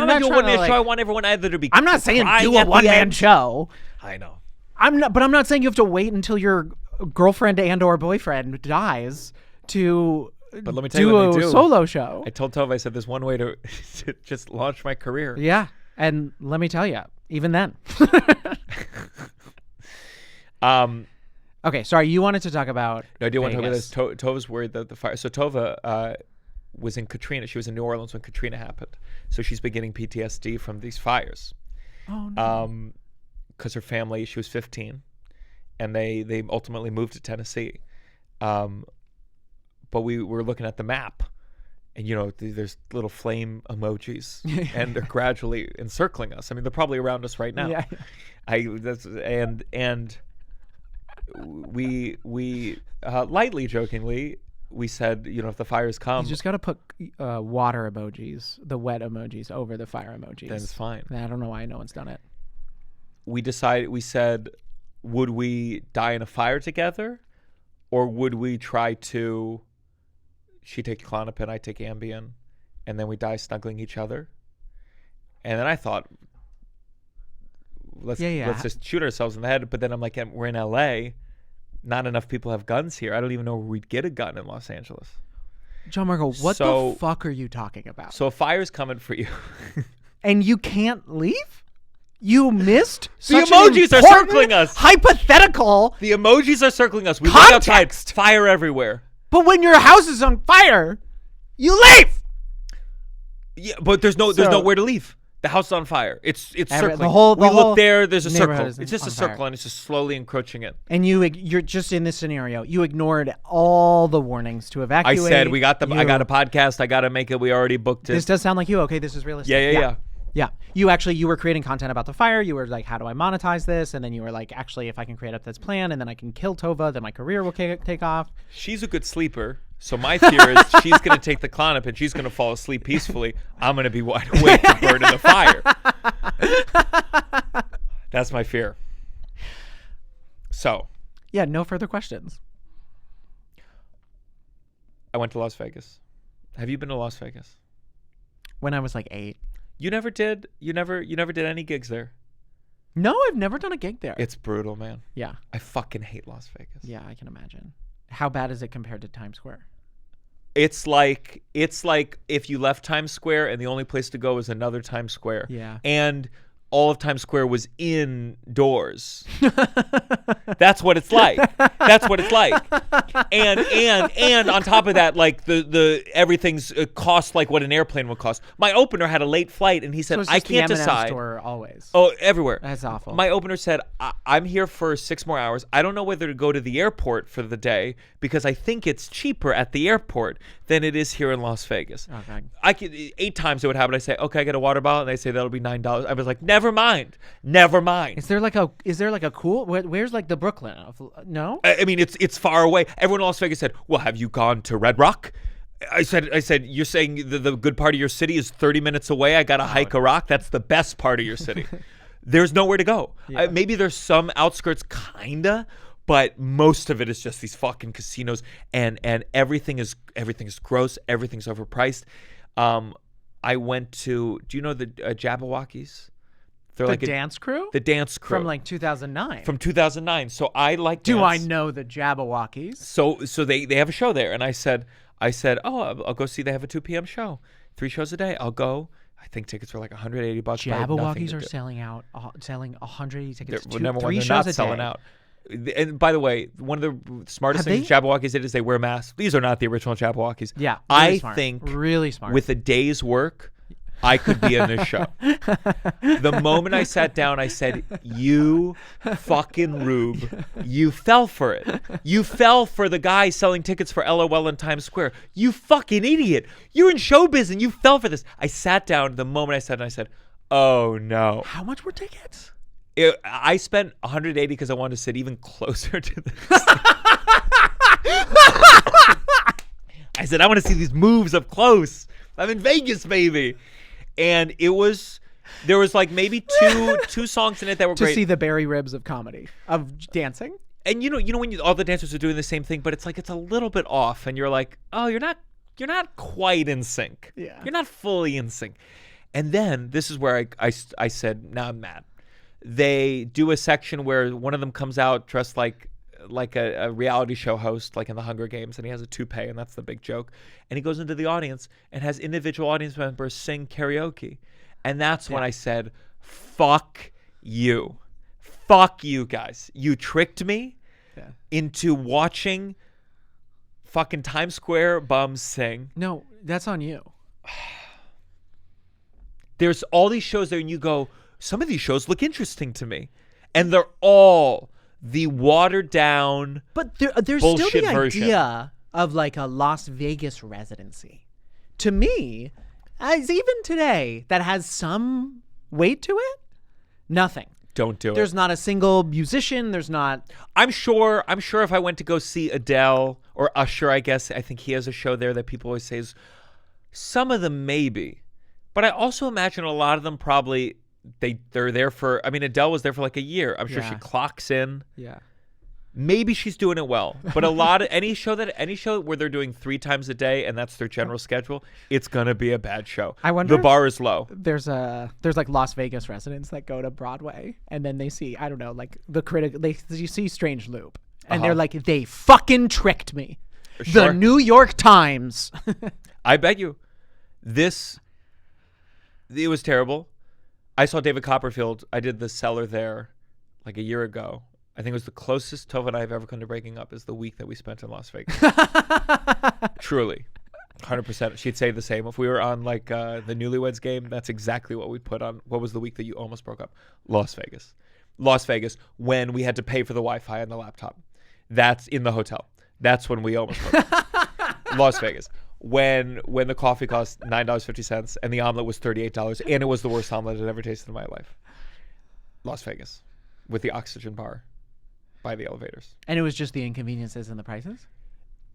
gonna do a one-man show, I want everyone either to be. I'm not saying do a one-man show. I know. I'm not saying you have to wait until your girlfriend and/or boyfriend dies to. But let me tell you what they do. Solo show. I told Tove, I said, there's one way to just launch my career. Yeah, and let me tell you, even then. Okay, sorry, you wanted to talk about No, I do want to talk about Vegas. this. Tova's worried that the fire. So Tova was in Katrina. She was in New Orleans when Katrina happened. So she's been getting PTSD from these fires. Oh, no. Because her family, she was 15, and they ultimately moved to Tennessee. But we were looking at the map, and there's little flame emojis, and they're gradually encircling us. I mean, they're probably around us right now. Yeah. And we lightly, jokingly, we said, if the fires come, You just got to put water emojis, the wet emojis, over the fire emojis. then it's fine. I don't know why no one's done it. We said, would we die in a fire together, or would we try to, she take Klonopin, I take Ambien, and then we die snuggling each other? And then I thought, let's just shoot ourselves in the head. But then I'm like, we're in LA. Not enough people have guns here. I don't even know where we'd get a gun in Los Angeles. Gianmarco, what the fuck are you talking about? So a fire's coming for you. And you can't leave? You missed The such emojis an are circling us. Hypothetical. The emojis are circling us. We look Context. outside. Fire everywhere. But when your house is on fire, you leave. Yeah, but there's nowhere to leave. The house is on fire. It's circling. the whole we look there. There's a neighborhood circle. is It's just on a circle, fire. and it's just slowly encroaching in. And you're just in this scenario. You ignored all the warnings to I evacuate. said I got a podcast. I got to make it. We already booked it. This does sound like you. Okay, this is realistic. Yeah. Yeah. You were creating content about the fire. You were like, how do I monetize this? And then you were like, actually, if I can create up this plan and then I can kill Tova, then my career will take off. She's a good sleeper. So my fear is she's going to take the Klonopin and she's going to fall asleep peacefully. I'm going to be wide awake and burn in the fire. That's my fear. So. Yeah, no further questions. I went to Las Vegas. Have you been to Las Vegas? When I was like 8. You never did? You never did any gigs there? No, I've never done a gig there. It's brutal, man. Yeah. I fucking hate Las Vegas. Yeah, I can imagine. How bad is it compared to Times Square? It's like if you left Times Square and the only place to go was another Times Square. Yeah. And all of Times Square was indoors. That's what it's like. That's what it's like. And on top of that, like the everything's cost like what an airplane would cost. My opener had a late flight, and he said, So it's "I just the can't M&M decide." store always. Oh, everywhere. That's awful. My opener said, I'm here for 6 more hours. I don't know whether to go to the airport for the day because I think it's cheaper at the airport than it is here in Las Vegas. Okay. I could 8 times it would happen. I say, okay, I get a water bottle, and they say that'll be $9. I was like, never mind. Is there like a cool? Where's like the Brooklyn? No. I mean, it's far away. Everyone in Las Vegas said, well, have you gone to Red Rock? I said, you're saying the good part of your city is 30 minutes away. I got to hike a rock. That's the best part of your city. There's nowhere to go. Yeah. Maybe there's some outskirts, kinda, but most of it is just these fucking casinos, and everything is gross. Everything's overpriced. I went to. Do you know the Jabberwockies? They're The like dance crew? The dance crew From like 2009. From 2009. So I like. Do dance. I know the Jabberwockies? So they have a show there, and I said, oh, I'll go see. They have a 2 p.m. show. 3 shows a day. I'll go. I think tickets were like $180. But I have nothing Jabberwockies to are do. selling 180 tickets. Number one, 3 they're shows not a selling day. out. And by the way, one of the smartest things Jabberwockies did is they wear masks. These are not the original Jabberwockies. Yeah, I smart. think really smart. with a day's work, I could be in this show. The moment I sat down, I said, "You fucking rube. You fell for it. You fell for the guy selling tickets for LOL in Times Square. You fucking idiot. You're in showbiz and you fell for this." I sat down. The moment I sat down, I said, "Oh, no." How much were tickets? I spent $180 because I wanted to sit even closer to this. I said, I want to see these moves up close. I'm in Vegas, baby. And there was like maybe two songs in it that were great. To see the Barry Ribs of comedy, of dancing. And you know when all the dancers are doing the same thing, but it's like it's a little bit off, and you're like, oh, you're not quite in sync. Yeah. You're not fully in sync. And then this is where I said, now I'm mad. They do a section where one of them comes out dressed like a reality show host, like in the Hunger Games, and he has a toupee, and that's the big joke. And he goes into the audience and has individual audience members sing karaoke. And that's when I said, fuck you. Fuck you guys. You tricked me into watching fucking Times Square bums sing. No, that's on you. There's all these shows there, and you go, some of these shows look interesting to me. And they're all the watered down, but there's bullshit still the version. Idea of like a Las Vegas residency. To me, as even today, that has some weight to it. Nothing. Don't do it. There's not a single musician. There's not. I'm sure if I went to go see Adele or Usher, I think he has a show there that people always say is. Some of them maybe, but I also imagine a lot of them probably. They're there for. I mean, Adele was there for like a year. I'm sure she clocks in. Yeah. Maybe she's doing it well, but a lot of any show where they're doing 3 times a day and that's their general schedule, it's gonna be a bad show. I wonder. The bar is low. There's like Las Vegas residents that go to Broadway and then they see you see Strange Loop and they're like, they fucking tricked me. Sure. The New York Times. I bet you, it was terrible. I saw David Copperfield. I did the Cellar there like a year ago. I think it was the closest Tova and I have ever come to breaking up is the week that we spent in Las Vegas. Truly. 100%. She'd say the same. If we were on like the Newlyweds Game, that's exactly what we'd put on. What was the week that you almost broke up? Las Vegas. Las Vegas, when we had to pay for the Wi-Fi on the laptop. That's in the hotel. That's when we almost broke up. Las Vegas. When the coffee cost $9.50 and the omelet was $38 and it was the worst omelet I'd ever tasted in my life. Las Vegas. With the oxygen bar by the elevators. And it was just the inconveniences and the prices?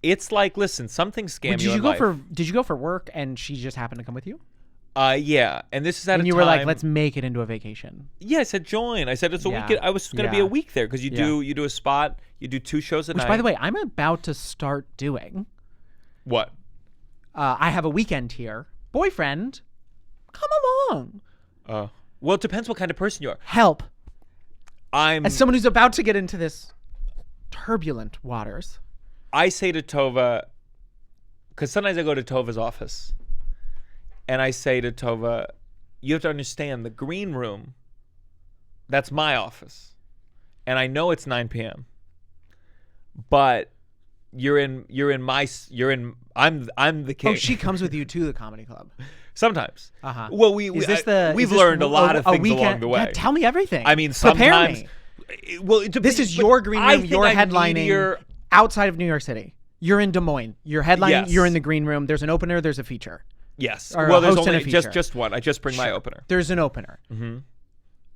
It's like, listen, some things scam you in life. Did you go for work and she just happened to come with you? Yeah. And this is at a time. And you were like, let's make it into a vacation. Yeah, I said join. I said it's a weekend. I was going to be a week there because you do a spot. You do 2 shows a night. Which, by the way, I'm about to start doing. What? I have a weekend here. Boyfriend, come along. Well, it depends what kind of person you are. Help. As someone who's about to get into this turbulent waters. I say to Tova, because sometimes I go to Tova's office, and I say to Tova, you have to understand the green room, that's my office. And I know it's 9 p.m. But I'm the king. Oh, she comes with you to the comedy club. Sometimes. Uh-huh. Well, we've learned a lot of things along the way. Yeah, tell me everything. I mean, Prepare sometimes. Me. Well, this is your green room. You're headlining outside of New York City. You're in Des Moines. You're headlining. Yes. You're in the green room. There's an opener. There's a feature. Yes. Or well, there's host and only a feature. just one. I just bring my opener. There's an opener. Mm-hmm.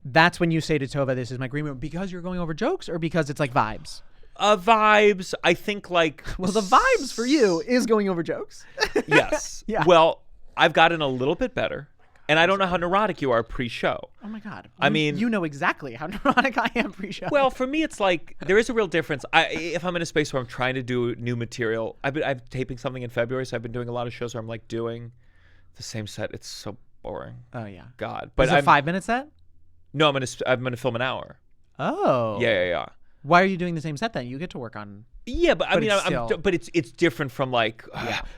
That's when you say to Tova, "This is my green room," because you're going over jokes, or because it's like vibes. Vibes. I think like. Well, the vibes for you is going over jokes. Yes. Yeah. Well, I've gotten a little bit better. And I don't know how neurotic you are pre-show. Oh my God. I mean, you know exactly how neurotic I am pre-show. Well, for me, it's like there is a real difference. If I'm in a space where I'm trying to do new material, I'm taping something in February, so I've been doing a lot of shows where I'm like doing the same set. It's so boring. Oh yeah. God. But is it a 5-minute set? No, I'm gonna film an hour. Oh. Yeah. Why are you doing the same set then? You get to work on. Yeah, but I mean, but it's different from like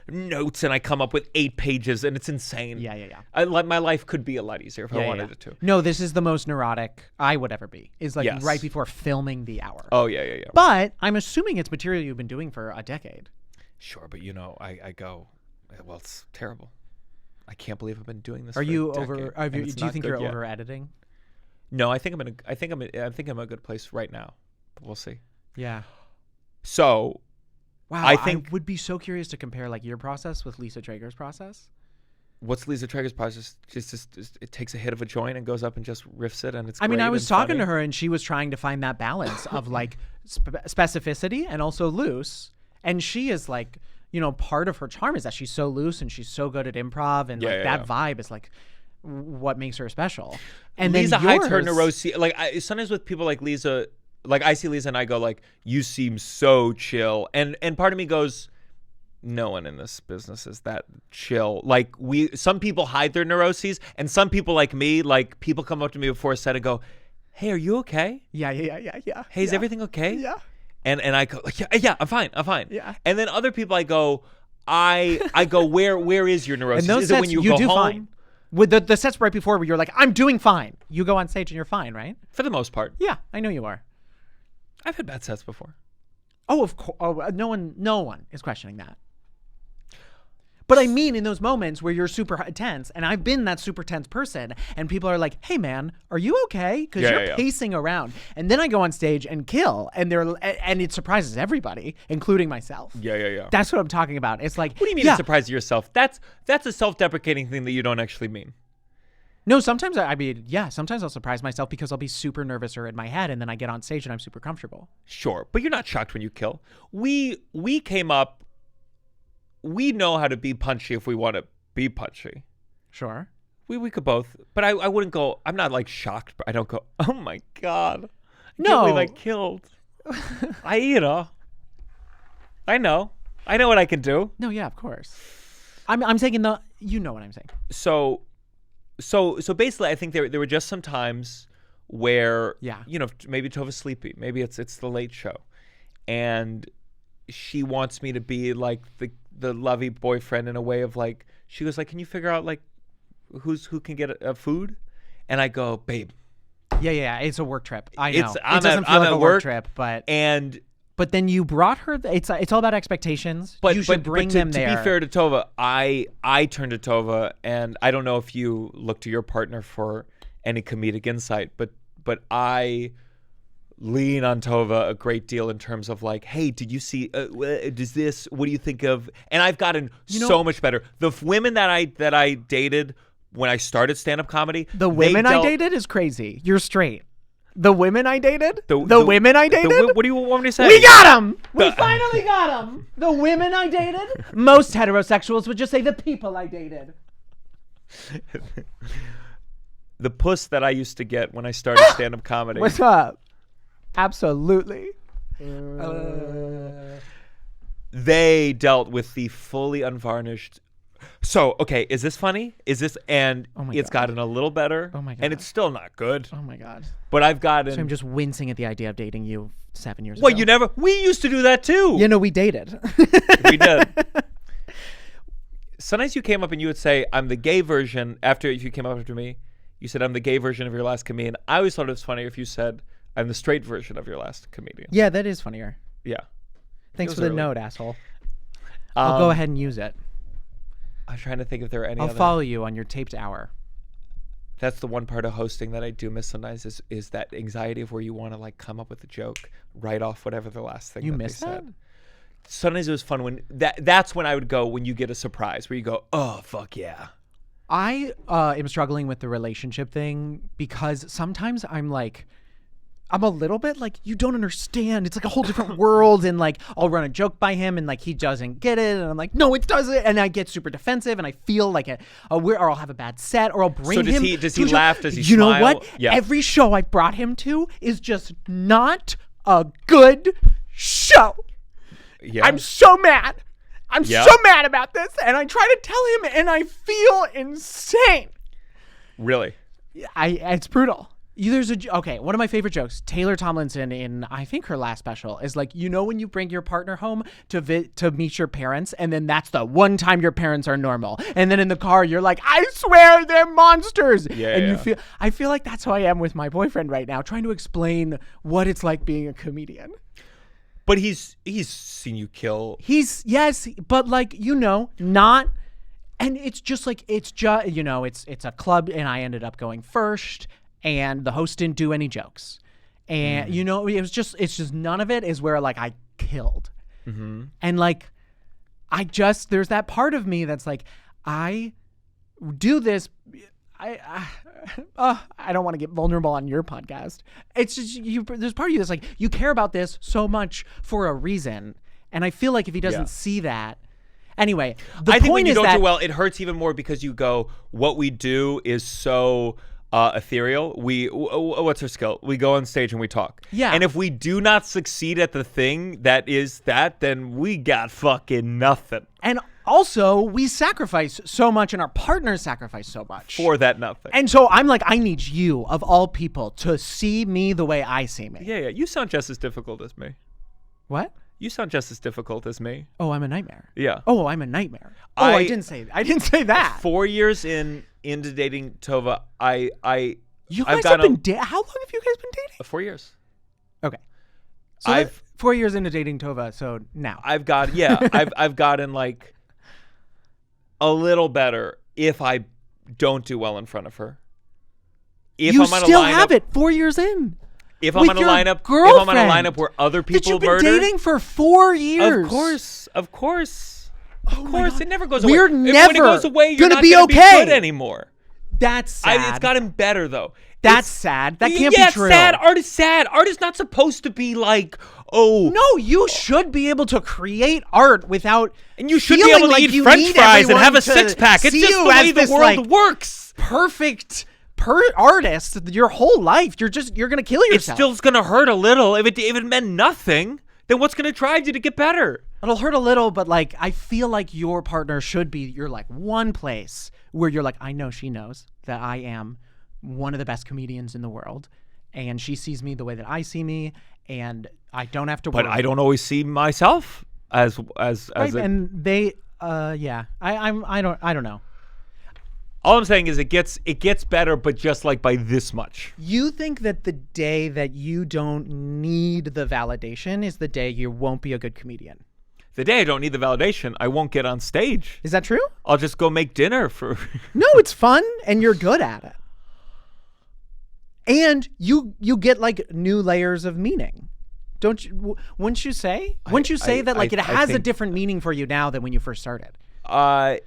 notes, and I come up with 8 pages, and it's insane. Yeah. My life could be a lot easier if I wanted it to. No, this is the most neurotic I would ever be. Is like Yes. right before filming the hour. Oh yeah. But I'm assuming it's material you've been doing for a decade. Sure, but I go, well, it's terrible. I can't believe I've been doing this. Are for you a over? decade, Do you think you're yet. over editing? No, I think I'm in a good place right now. But we'll see. Yeah. So, wow, I would be so curious to compare like your process with Lisa Traeger's process. What's Lisa Traeger's process? Just it takes a hit of a joint and goes up and just riffs it, and it's. I mean, great I was and talking funny. to her, and she was trying to find that balance of like specificity and also loose. And she is like, part of her charm is that she's so loose and she's so good at improv, and that vibe is like what makes her special. And Lisa then hides her neurosis. Like sometimes with people like Lisa. Like I see Lisa and I go like, you seem so chill, and part of me goes, no one in this business is that chill. Like some people hide their neuroses, and some people like me, like people come up to me before a set and go, hey, are you okay? Yeah. Hey, is everything okay? Yeah. And I go, yeah, I'm fine. Yeah. And then other people I go, where is your neurosis? And those is sets, it when you go do home? Fine. With the sets right before where you're like, I'm doing fine. You go on stage and you're fine, right? For the most part. Yeah, I know you are. I've had bad sets before. Oh, of course. Oh, no one is questioning that. But I mean, in those moments where you're super tense, and I've been that super tense person, and people are like, "Hey, man, are you okay?" Because you're pacing around, and then I go on stage and kill, and it surprises everybody, including myself. Yeah. That's what I'm talking about. It's like, what do you mean it surprises yourself? That's a self-deprecating thing that you don't actually mean. No, sometimes sometimes I'll surprise myself because I'll be super nervous or in my head, and then I get on stage and I'm super comfortable. Sure, but you're not shocked when you kill. We came up. We know how to be punchy if we want to be punchy. Sure. We could both, but I wouldn't go. I'm not like shocked, but I don't go, oh my God, I no, can't believe I killed. I know what I can do. No, yeah, of course. I'm saying what I'm saying. So basically, I think there were just some times where, maybe Tova's sleepy. Maybe it's the late show. And she wants me to be like the lovey boyfriend in a way of like, she goes like, can you figure out like who can get a food? And I go, babe. Yeah. It's a work trip. I know. It I'm doesn't feel like a work trip, but then you brought her. It's all about expectations. But you should bring them there. To be fair to Tova, I turned to Tova, and I don't know if you look to your partner for any comedic insight, but I lean on Tova a great deal in terms of like, hey, did you see? Does this? What do you think of? And I've gotten so much better. The women that I dated when I started stand-up comedy, the women I dated is crazy. You're straight. The women I dated? The women I dated? What do you want me to say? We got them! We finally got them! The women I dated? Most heterosexuals would just say the people I dated. The puss that I used to get when I started stand-up comedy. What's up? Absolutely. They dealt with the fully unvarnished. So, okay, is this funny? Is this, and it's gotten a little better. Oh my God. And it's still not good. Oh my God. But I've gotten. So I'm just wincing at the idea of dating you 7 years ago. Well, we used to do that too. We dated. We did. Sometimes you came up and you would say, I'm the gay version. If you came up after me, you said, I'm the gay version of your last comedian. I always thought it was funnier if you said, I'm the straight version of your last comedian. Yeah, that is funnier. Yeah. Thanks for the note, asshole. I'll go ahead and use it. I'm trying to think if there are any I'll follow you on your taped hour. That's the one part of hosting that I do miss sometimes is that anxiety of where you want to like come up with a joke right off whatever the last thing you that miss they that? said. Sometimes it was fun when that's when I would go when you get a surprise where you go, oh fuck yeah. I am struggling with the relationship thing because sometimes I'm a little bit like, you don't understand. It's like a whole different world. And like, I'll run a joke by him and like, he doesn't get it. And I'm like, no, it doesn't. And I get super defensive and I feel like or I'll have a bad set or I'll bring him. Does he laugh? Does he smile? You know what? Yeah. Every show I brought him to is just not a good show. Yeah. I'm so mad. I'm so mad about this. And I try to tell him and I feel insane. Really? It's brutal. Okay, one of my favorite jokes, Taylor Tomlinson in, I think her last special, is like, when you bring your partner home to meet your parents, and then that's the one time your parents are normal. And then in the car, you're like, I swear they're monsters. I feel like that's how I am with my boyfriend right now, trying to explain what it's like being a comedian. But he's seen you kill. Yes, but like, not, and it's just like, it's a club, and I ended up going first. And the host didn't do any jokes. And, it's just none of it is where, like, I killed. Mm-hmm. And, like, there's that part of me that's like, I do this. I don't want to get vulnerable on your podcast. It's just, there's part of you that's like, you care about this so much for a reason. And I feel like if he doesn't see that. Anyway, I think when you don't do well, it hurts even more because you go, what we do is so... ethereal. What's her skill? We go on stage and we talk. Yeah. And if we do not succeed at the thing that is that, then we got fucking nothing. And also, we sacrifice so much, and our partners sacrifice so much for that nothing. And so I'm like, I need you, of all people, to see me the way I see me. Yeah. You sound just as difficult as me. What? You sound just as difficult as me. Oh, I'm a nightmare. Yeah. Oh, I'm a nightmare. Oh, I didn't say that. 4 years into dating Tova, you guys have been how long have you guys been dating? 4 years. Okay. So 4 years into dating Tova, so now. I've gotten like a little better if I don't do well in front of her. If you I'm on still a lineup, have it 4 years in. If I'm on a lineup where other people you've been murder, dating for 4 years. Of course, it never goes away. When it goes away, you're gonna not be gonna okay. be good anymore. That's sad. It's gotten better though. That's sad. That can't be true. Yeah, it's sad. Art is not supposed to be like, No, you should be able to create art without. And you should be able to eat French fries and have a six-pack. It's just the way the world works. Perfect. Artist your whole life. You're gonna kill yourself. It's still gonna hurt a little. If it meant nothing, then what's gonna drive you to get better? It'll hurt a little, but like I feel like your partner should be your like one place where you're like, I know she knows that I am one of the best comedians in the world, and she sees me the way that I see me, and I don't have to worry. But I don't always see myself as right, and they I don't know. All I'm saying is it gets better, but just like by this much. You think that the day that you don't need the validation is the day you won't be a good comedian. The day I don't need the validation, I won't get on stage. Is that true? I'll just go make dinner for... No, it's fun, and you're good at it. And you get like new layers of meaning. Don't you? Wouldn't you say? Wouldn't you say that like it has a different meaning for you now than when you first started? Yeah.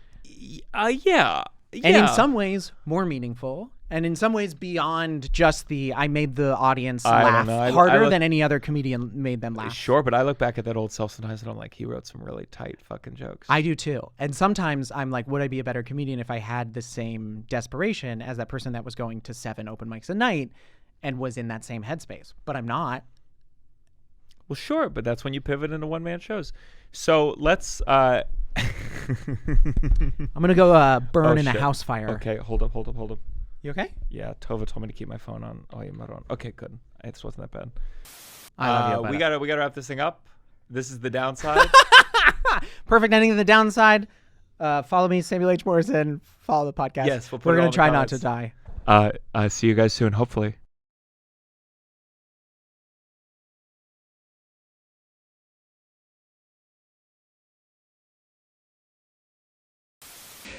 And in some ways, more meaningful. And in some ways, beyond just I made the audience laugh harder than any other comedian made them laugh. Sure, but I look back at that old self sometimes and I'm like, he wrote some really tight fucking jokes. I do too. And sometimes I'm like, would I be a better comedian if I had the same desperation as that person that was going to 7 open mics a night and was in that same headspace? But I'm not. Well, sure, but that's when you pivot into one-man shows. So let's... I'm going to go burn in a house fire. Okay, hold up. You okay? Yeah, Tova told me to keep my phone on. Oh, you might on. Okay, good. It wasn't that bad. I love you. We gotta wrap this thing up. This is the downside. Perfect ending of the downside. Follow me, Samuel H. Morrison. Follow the podcast. Yes, we're gonna try not to die. See you guys soon, hopefully.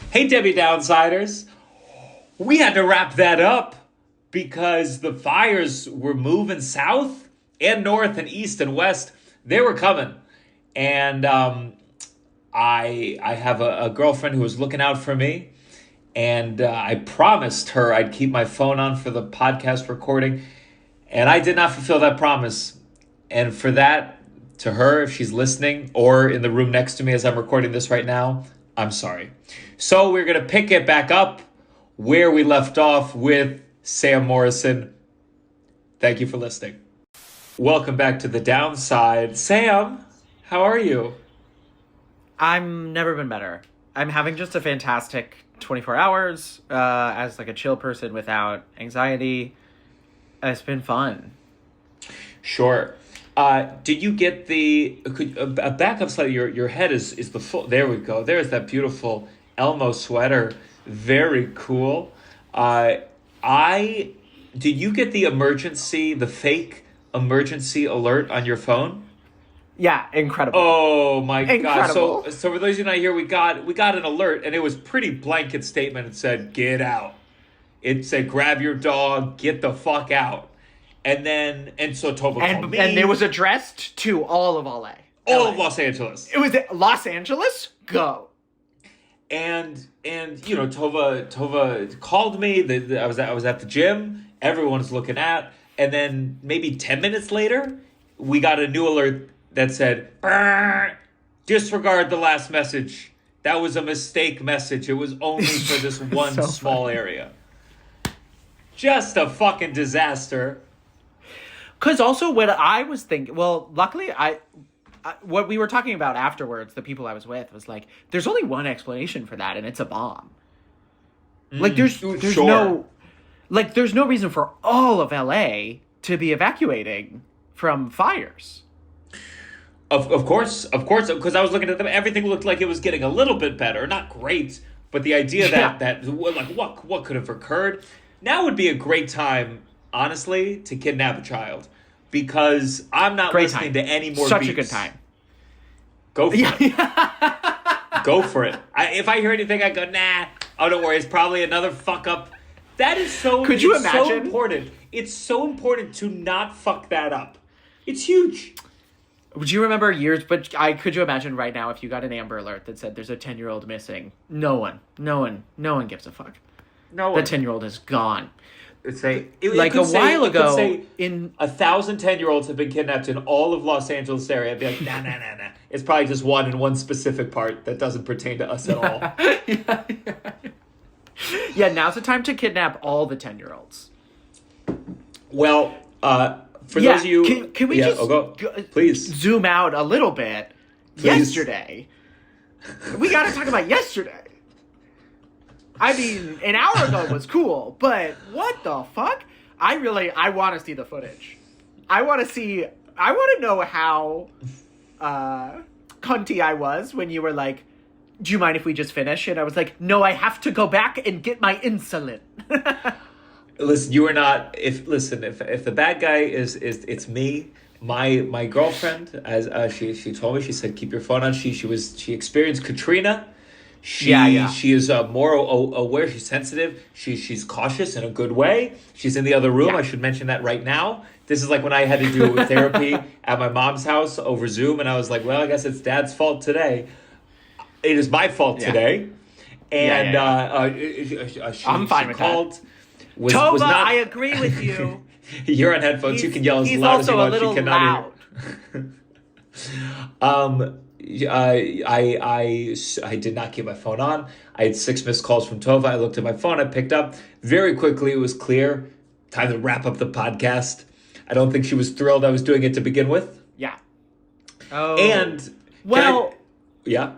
Hey, Debbie Downsiders. We had to wrap that up because the fires were moving south and north and east and west. They were coming. And I have a girlfriend who was looking out for me. And I promised her I'd keep my phone on for the podcast recording. And I did not fulfill that promise. And for that, to her, if she's listening or in the room next to me as I'm recording this right now, I'm sorry. So we're going to pick it back up where we left off with Sam Morrison. Thank you for listening. Welcome back to The Downside. Sam, how are you? I'm never been better. I'm having just a fantastic 24 hours as like a chill person without anxiety. It's been fun. Sure. Did you get back up slightly? Your head is the full. There we go. There's that beautiful Elmo sweater. Very cool. Did you get the fake emergency alert on your phone? Yeah, incredible. Oh my incredible. God! So for those of you not here, we got an alert, and it was pretty blanket statement. It said, "Get out." It said, "Grab your dog, get the fuck out." And so Tova called me. And it was addressed to all of LA. All of Los Angeles. It was Los Angeles? Go. And Tova called me. I was at the gym. Everyone's looking at. And then maybe 10 minutes later, we got a new alert that said, disregard the last message. That was a mistake message. It was only for this one so small area. Just a fucking disaster. Because also what I was thinking, well, luckily what we were talking about afterwards, the people I was with, was like, there's only one explanation for that, and it's a bomb. Like, there's sure. there's no reason for all of LA to be evacuating from fires. Of course, because I was looking at them, everything looked like it was getting a little bit better. Not great, but the idea that what could have occurred, now would be a great time, honestly, to kidnap a child, because I'm not listening to any more Such beats. a good time. Go for it. Go for it. If I hear anything, I go, nah. Oh, don't worry. It's probably another fuck up. That is so. Could you imagine? So important. It's so important to not fuck that up. It's huge. Would you remember years? But could you imagine right now if you got an Amber Alert that said there's a 10-year-old missing? No one gives a fuck. No one. The 10-year-old is gone. Like a while ago, in 1,000 10-year-olds have been kidnapped in all of Los Angeles area. I'd be like, nah. It's probably just one in one specific part that doesn't pertain to us at all. Yeah, now's the time to kidnap all the 10-year-olds. Well, for those of you, can we just please zoom out a little bit? Please. Yesterday, we got to talk about yesterday. I mean, an hour ago was cool, but what the fuck? I want to see the footage. I want to know how cunty I was when you were like, do you mind if we just finish? And I was like, no, I have to go back and get my insulin. Listen, you are not, if the bad guy is it's me, my girlfriend, as she told me, she said, keep your phone on. She experienced Katrina. She is more aware. She's sensitive. She's cautious in a good way. She's in the other room. I should mention that right now. This is like when I had to do therapy at my mom's house over Zoom, and I was like, well, I guess it's Dad's fault today. It is my fault today. And I'm fine with that. Tova, I agree with you. You're on headphones. You can yell as loud as you want. He's also a little loud. I did not keep my phone on. I had 6 missed calls from Tova. I looked at my phone. I picked up. Very quickly, it was clear. Time to wrap up the podcast. I don't think she was thrilled I was doing it to begin with. Yeah. Oh. And yeah.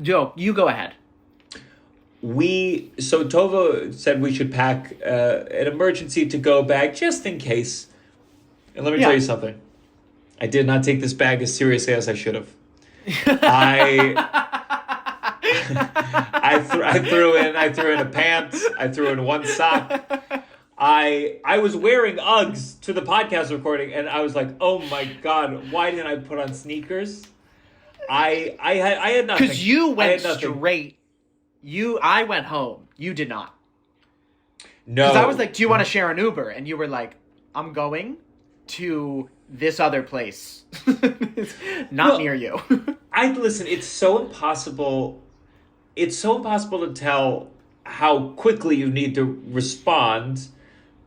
Joe, you go ahead. So Tova said we should pack an emergency to-go bag just in case. And let me tell you something. I did not take this bag as seriously as I should have. I threw in a pants. I threw in one sock. I was wearing Uggs to the podcast recording, and I was like, oh my God, why didn't I put on sneakers? I had nothing. Because you went straight. I went home. You did not. No. Because I was like, do you want to share an Uber? And you were like, I'm going to this other place. Not near you. Listen, it's so impossible to tell how quickly you need to respond,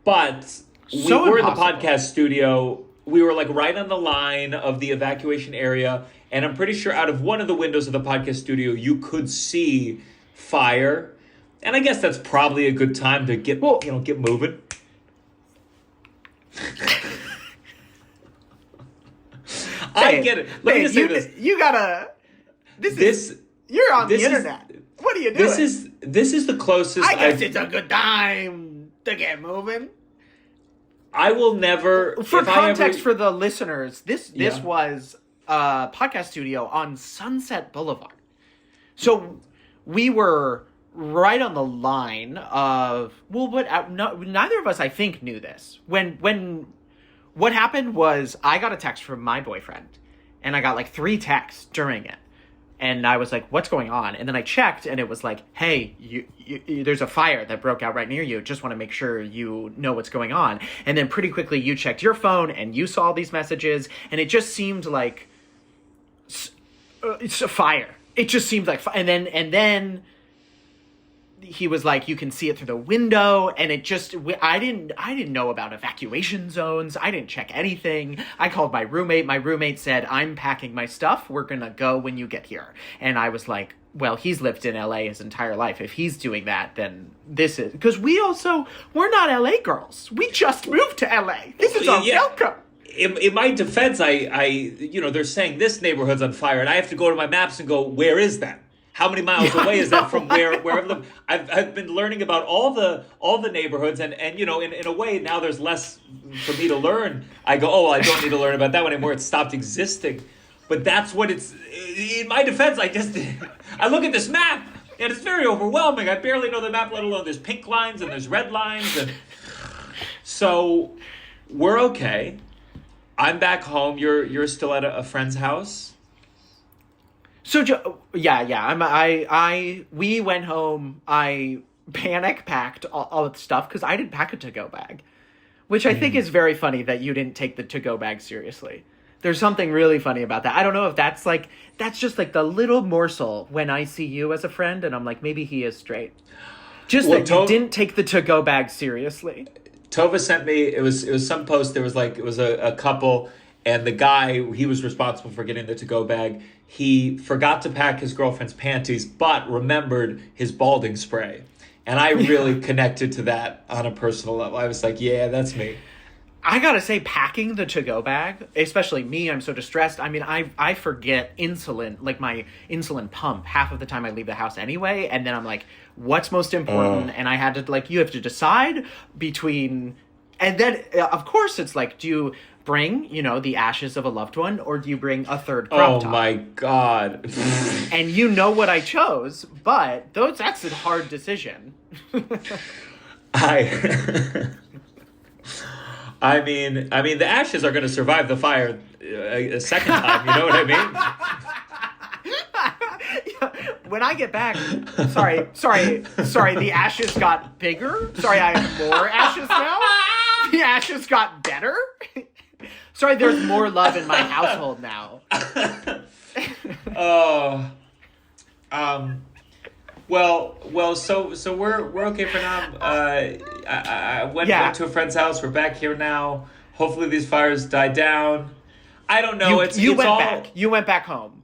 but we were in the podcast studio. We were like right on the line of the evacuation area, and I'm pretty sure out of one of the windows of the podcast studio you could see fire. And I guess that's probably a good time to get moving. I get it. Let me just say this. You gotta. You're on the internet. What are you doing? This is the closest. I guess it's a good time to get moving. I will never. For context for the listeners, this was a podcast studio on Sunset Boulevard. So we were right on the line of neither of us, I think, knew this. When what happened was I got a text from my boyfriend, and I got like 3 texts during it. And I was like, what's going on? And then I checked, and it was like, hey, you, there's a fire that broke out right near you. Just want to make sure you know what's going on. And then pretty quickly you checked your phone, and you saw these messages, and it just seemed like it's a fire. It just seemed like fire. And then he was like, you can see it through the window, and it just, I didn't know about evacuation zones. I didn't check anything. I called my roommate. My roommate said, I'm packing my stuff. We're going to go when you get here. And I was like, well, he's lived in LA his entire life. If he's doing that, then this is, because we're not LA girls. We just moved to LA. This is our welcome. In my defense, they're saying this neighborhood's on fire, and I have to go to my maps and go, where is that? How many miles away is that from where I've lived? I've been learning about all the neighborhoods, and in a way now there's less for me to learn. I go, I don't need to learn about that one anymore. It's stopped existing. But that's what it's. In my defense, I look at this map, and it's very overwhelming. I barely know the map, let alone there's pink lines and there's red lines, and so we're okay. I'm back home. You're still at a friend's house. So we went home. I panic packed all the stuff because I didn't pack a to-go bag, which I think is very funny that you didn't take the to-go bag seriously. There's something really funny about that. I don't know if that's just like the little morsel when I see you as a friend, and I'm like, maybe he is straight. Just that you didn't take the to-go bag seriously. Tova sent me. It was some post. There was it was a couple. And the guy, he was responsible for getting the to-go bag. He forgot to pack his girlfriend's panties, but remembered his balding spray. And I really connected to that on a personal level. I was like, yeah, that's me. I gotta say, packing the to-go bag, especially me, I'm so distressed. I mean, I forget insulin, like my insulin pump, half of the time I leave the house anyway. And then I'm like, what's most important? And I had to, you have to decide between... And then, of course, it's like, do you bring, the ashes of a loved one, or do you bring a third crop top? Oh, my God. And you know what I chose, but that's a hard decision. I mean, the ashes are going to survive the fire a second time. You know what I mean? When I get back, sorry, the ashes got bigger. Sorry, I have more ashes now. The ashes got better. Sorry, there's more love in my household now. Well, so we're okay for now. I went to a friend's house. We're back here now. Hopefully these fires die down. I don't know. You went back home.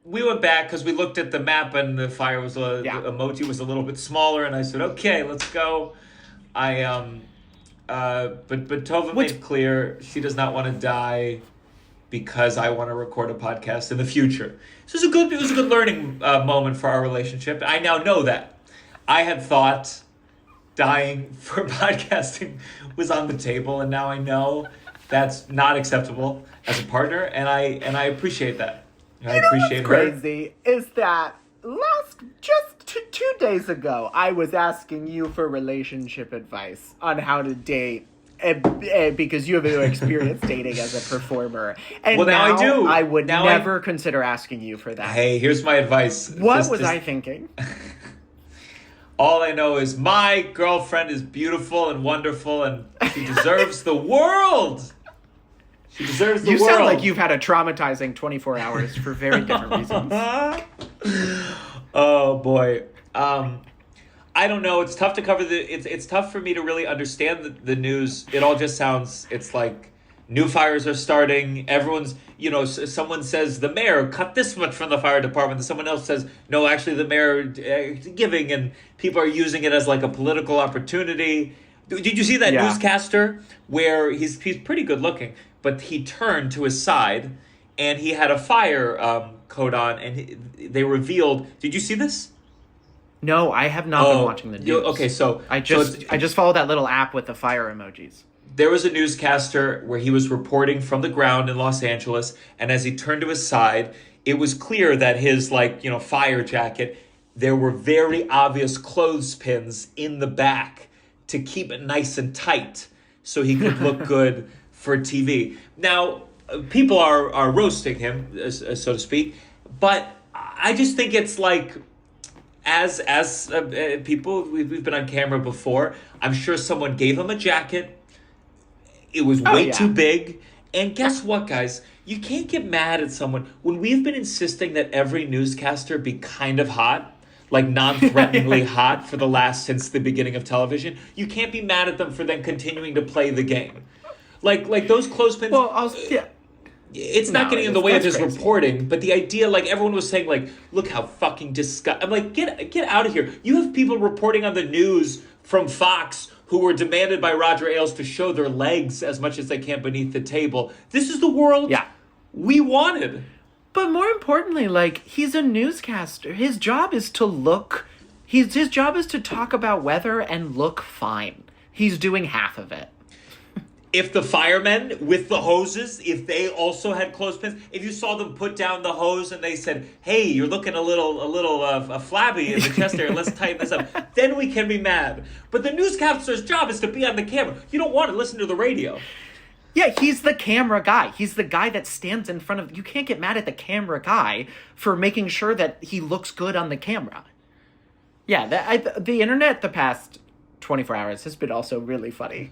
We went back because we looked at the map and the fire was the emoji was a little bit smaller, and I said, okay, let's go. But Tova made clear she does not want to die because I want to record a podcast in the future. So it was a good learning moment for our relationship. I now know that. I had thought dying for podcasting was on the table, and now I know that's not acceptable as a partner, and I appreciate that. I appreciate what's crazy is that just 2 days ago, I was asking you for relationship advice on how to date, because you have no experience dating as a performer. And now I do. I would never consider asking you for that. Hey, here's my advice. What was I thinking? All I know is my girlfriend is beautiful and wonderful, and she deserves the world. She deserves the world. You sound like you've had a traumatizing 24 hours for very different reasons. Oh boy. I don't know. It's tough to cover it's tough for me to really understand the news. It all just sounds, it's like new fires are starting. Everyone's, someone says the mayor cut this much from the fire department. And someone else says, no, actually the mayor giving, and people are using it as like a political opportunity. Did you see that newscaster where he's pretty good looking, but he turned to his side and he had a fire coat on, and they revealed. Did you see this? No, I have not been watching the news. Okay, so I just followed that little app with the fire emojis. there was a newscaster where he was reporting from the ground in Los Angeles, and as he turned to his side, it was clear that his fire jacket, there were very obvious clothespins in the back to keep it nice and tight so he could look good for TV. Now, people are roasting him, so to speak, but I just think it's like, as people, we've been on camera before, I'm sure someone gave him a jacket. It was way too big. And guess what, guys? You can't get mad at someone. When we've been insisting that every newscaster be kind of hot, like non-threateningly hot since the beginning of television, you can't be mad at them for then continuing to play the game. Like those clothespins. Well, it's not getting in the way of his reporting, but the idea, like everyone was saying, like, look how fucking disgusting. I'm like, get out of here. You have people reporting on the news from Fox who were demanded by Roger Ailes to show their legs as much as they can beneath the table. This is the world we wanted. But more importantly, like, he's a newscaster. His job is to look. His job is to talk about weather and look fine. He's doing half of it. If the firemen with the hoses, if they also had clothespins, if you saw them put down the hose and they said, "Hey, you're looking a little flabby in the chest area. Let's tighten this up," then we can be mad. But the newscaster's job is to be on the camera. You don't want to listen to the radio. Yeah, he's the camera guy. He's the guy that stands in front of. You can't get mad at the camera guy for making sure that he looks good on the camera. Yeah, the internet the past 24 hours has been also really funny.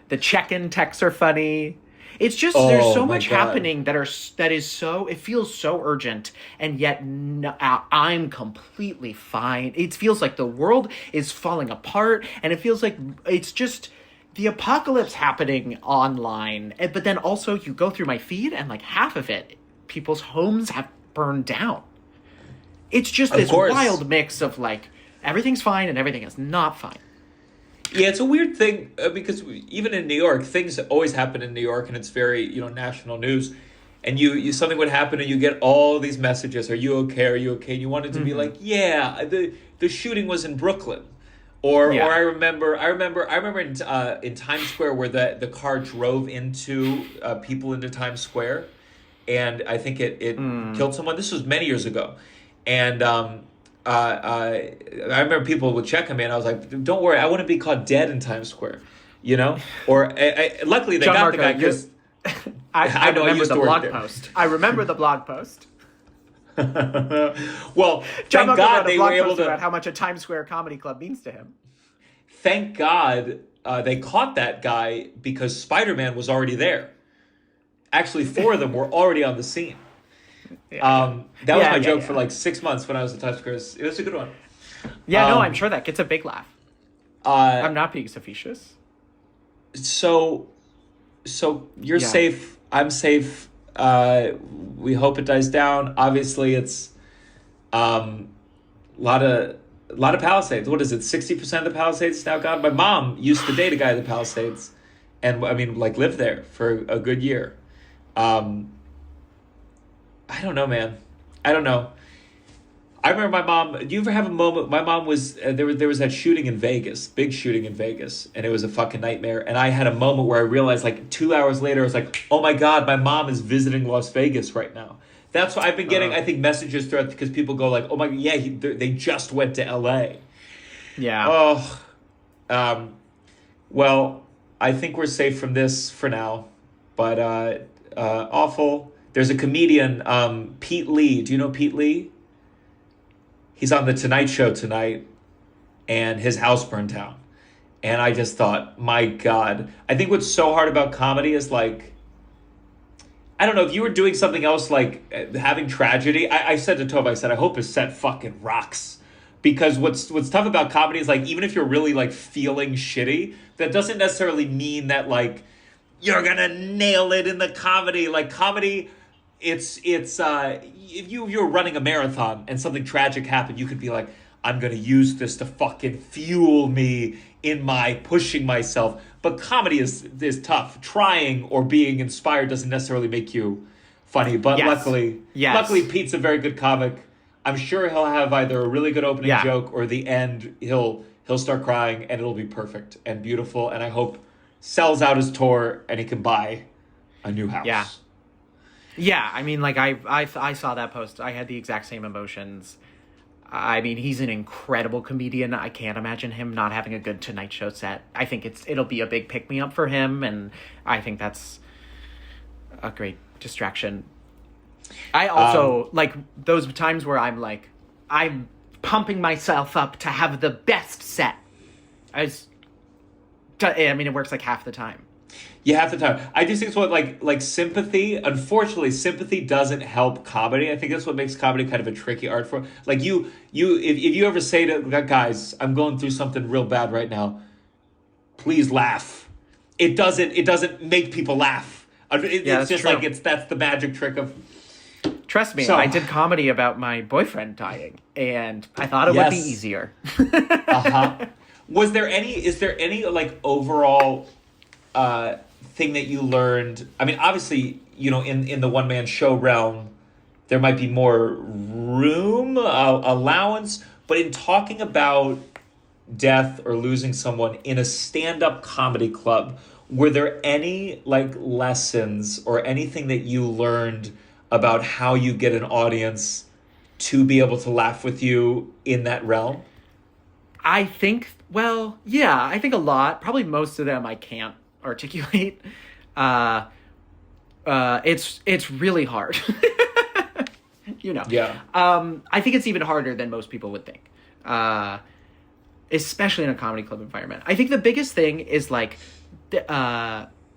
The check-in texts are funny. It's just there's so much happening that is so, it feels so urgent, and yet I'm completely fine. It feels like the world is falling apart, and it feels like it's just the apocalypse happening online. But then also you go through my feed, and like half of it, people's homes have burned down. It's just this wild mix of like everything's fine and everything is not fine. Yeah, it's a weird thing because even in New York, things always happen in New York, and it's very national news. And you something would happen, and you get all these messages: "Are you okay? Are you okay?" And you wanted to be like, "Yeah, the shooting was in Brooklyn," or I remember in Times Square where the car drove into people into Times Square, and I think it killed someone. This was many years ago, and I remember people would check on me, and I was like, "Don't worry, I wouldn't be caught dead in Times Square," Or luckily they got the guy because I remember the blog post. I remember the blog post. Well, John thank God they were able to about how much a Times Square comedy club means to him. Thank God they caught that guy because Spider-Man was already there. Actually, 4 of them were already on the scene. That was my joke for like 6 months when I was at Times Square. It was a good one. Yeah, no, I'm sure that gets a big laugh. I'm not being facetious. So you're safe. I'm safe. We hope it dies down. Obviously, it's a lot of Palisades. What is it? 60% of the Palisades now gone. My mom used to date a guy in the Palisades, and I mean, like, lived there for a good year. I don't know, man. I don't know. I remember my mom. Do you ever have a moment? My mom was there was that shooting in Vegas, big shooting in Vegas, and it was a fucking nightmare. And I had a moment where I realized, like 2 hours later, I was like, "Oh my God, my mom is visiting Las Vegas right now." That's why I've been getting, I think, messages throughout because people go like, "Oh my, yeah, they just went to L.A." Yeah. Oh. Well, I think we're safe from this for now, but awful. There's a comedian, Pete Lee. Do you know Pete Lee? He's on The Tonight Show tonight, and his house burned down. And I just thought, my God. I think what's so hard about comedy is, like, I don't know, if you were doing something else, like having tragedy, I said to Tove, I hope his set fucking rocks. Because what's tough about comedy is, like, even if you're really, like, feeling shitty, that doesn't necessarily mean that, like, you're gonna nail it in the comedy. Like, comedy, it's if you're running a marathon and something tragic happened, you could be like, I'm gonna use this to fucking fuel me in my pushing myself. But comedy is tough. Trying or being inspired doesn't necessarily make you funny. But luckily Pete's a very good comic. I'm sure he'll have either a really good opening joke or the end he'll start crying and it'll be perfect and beautiful. And I hope sells out his tour, and he can buy a new house. Yeah, I mean, like, I saw that post. I had the exact same emotions. I mean, he's an incredible comedian. I can't imagine him not having a good Tonight Show set. I think it'll be a big pick-me-up for him, and I think that's a great distraction. I also, like, those times where I'm pumping myself up to have the best set. I mean, it works, like, half the time. Yeah, half the time. I just think it's what like sympathy. Unfortunately, sympathy doesn't help comedy. I think that's what makes comedy kind of a tricky art form. Like if you ever say to guys, I'm going through something real bad right now, please laugh. It doesn't make people laugh. It's just true. That's the magic trick of. Trust me, I did comedy about my boyfriend dying, and I thought it would be easier. Is there any like overall thing that you learned? I mean, obviously, in the one-man show realm, there might be more room, allowance, but in talking about death or losing someone in a stand-up comedy club, were there any like lessons or anything that you learned about how you get an audience to be able to laugh with you in that realm? I think a lot. Probably most of them I can't articulate. It's really hard. Yeah. I think it's even harder than most people would think, especially in a comedy club environment. I think the biggest thing is like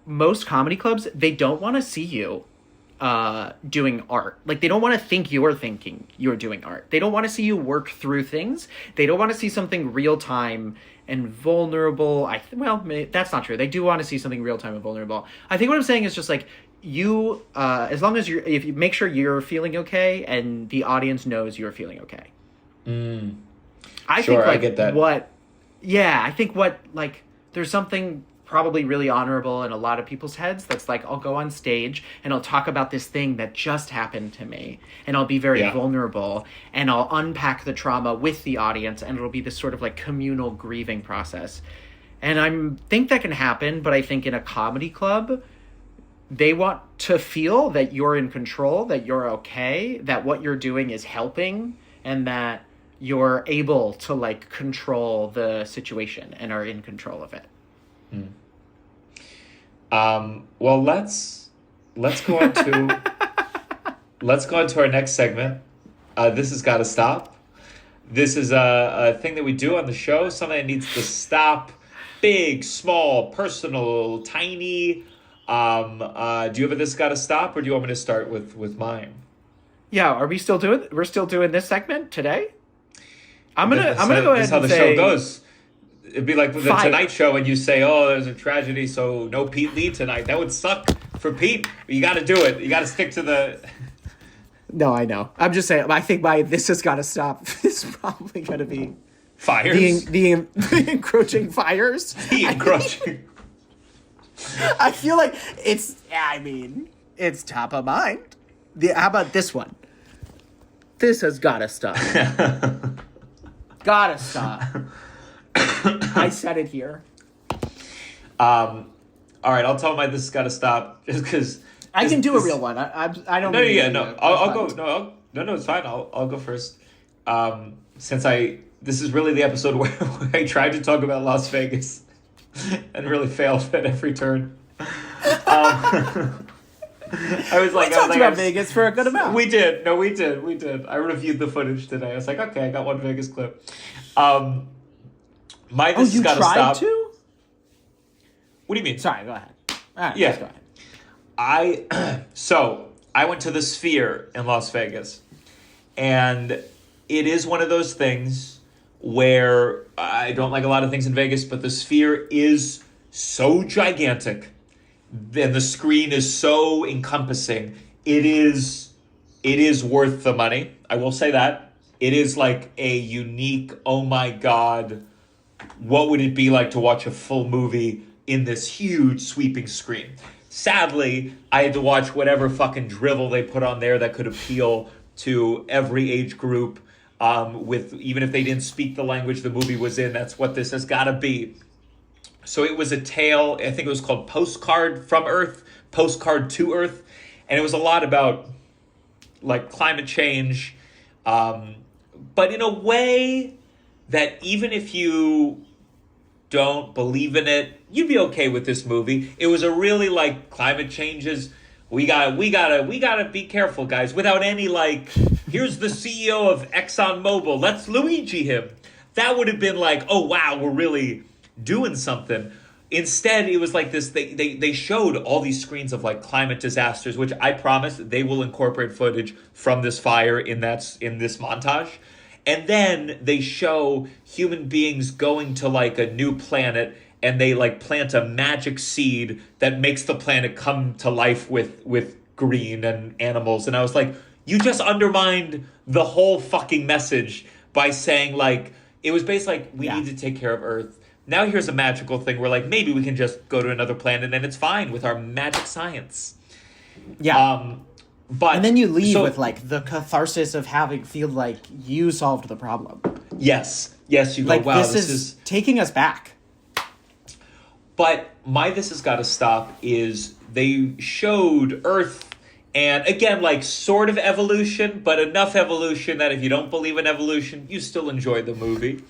most comedy clubs, they don't want to see you doing art. Like, they don't want to think you're thinking you're doing art. They don't want to see you work through things. They don't want to see something real time and vulnerable. That's not true. They do want to see something real time and vulnerable. I think what I'm saying is just like, you, as long as if you make sure you're feeling okay and the audience knows you're feeling okay. I get that. I think there's something probably really honorable in a lot of people's heads that's like, I'll go on stage and I'll talk about this thing that just happened to me, and I'll be very vulnerable, and I'll unpack the trauma with the audience, and it'll be this sort of like communal grieving process. And I think that can happen, but I think in a comedy club, they want to feel that you're in control, that you're okay, that what you're doing is helping, and that you're able to like control the situation and are in control of it. Well, let's go on to our next segment. This has got to stop. This is a thing that we do on the show, something that needs to stop. Big, small, personal, tiny. Do you have a this got to stop, or do you want me to start with mine? Yeah, we're still doing this segment today? I'm gonna go ahead and say. That's how the show goes. It'd be like with the Tonight Show, and you say, "Oh, there's a tragedy, so no Pete Lee tonight." That would suck for Pete. You got to do it. You got to stick to the. No, I know. I'm just saying. I think my this has got to stop is probably going to be fires. The encroaching fires. The encroaching. I feel like it's. I mean, it's top of mind. How about this one? This has got to stop. Gotta stop. I said it here. All right, I'll tell my this has got to stop just because I can do a real one. I don't. No, I'll go. No, it's fine. I'll go first. Since this is really the episode where I tried to talk about Las Vegas and really failed at every turn. We talked about Vegas for a good amount. We did. I reviewed the footage today. I was like, okay, I got one Vegas clip. My this has got to stop. To? What do you mean? Sorry, go ahead. All right, yeah. Go ahead. I went to the Sphere in Las Vegas, and it is one of those things where I don't like a lot of things in Vegas, but the Sphere is so gigantic, and the screen is so encompassing. It is worth the money. I will say that. It is like a unique, oh my God, what would it be like to watch a full movie in this huge sweeping screen? Sadly, I had to watch whatever fucking drivel they put on there that could appeal to every age group. With even if they didn't speak the language the movie was in, that's what this has got to be. So it was a tale, I think it was called Postcard from Earth, Postcard to Earth. And it was a lot about like climate change, but in a way that even if you don't believe in it, you'd be okay with this movie. It was a really like climate changes. We gotta be careful, guys, without any like, here's the CEO of ExxonMobil, let's Luigi him. That would have been like, oh wow, we're really doing something. Instead, it was like this, they showed all these screens of like climate disasters, which I promise they will incorporate footage from this fire in this montage. And then they show human beings going to like a new planet, and they like plant a magic seed that makes the planet come to life with green and animals. And I was like, you just undermined the whole fucking message by saying like, it was basically like, we need to take care of Earth. Now here's a magical thing where like, maybe we can just go to another planet and it's fine with our magic science. Yeah. But and then you leave with like the catharsis of feel like you solved the problem. Yes, you go, like, wow, this is taking us back. But my this has got to stop is they showed Earth, and again, like sort of evolution, but enough evolution that if you don't believe in evolution, you still enjoy the movie.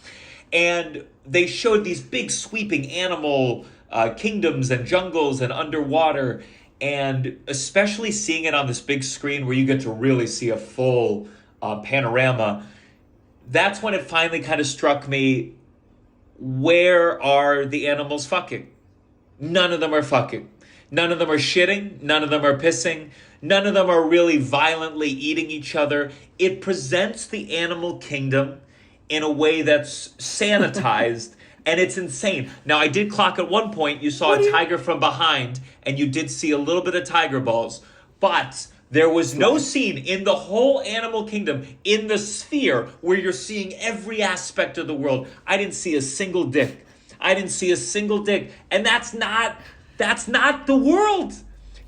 And they showed these big sweeping animal kingdoms and jungles and underwater, and especially seeing it on this big screen where you get to really see a full panorama, that's when it finally kind of struck me, where are the animals fucking? None of them are fucking. None of them are shitting. None of them are pissing. None of them are really violently eating each other. It presents the animal kingdom in a way that's sanitized, and it's insane. Now, I did clock at one point, you saw a tiger from behind, and you did see a little bit of tiger balls, but there was no scene in the whole animal kingdom, in the sphere, where you're seeing every aspect of the world. I didn't see a single dick. And that's not the world.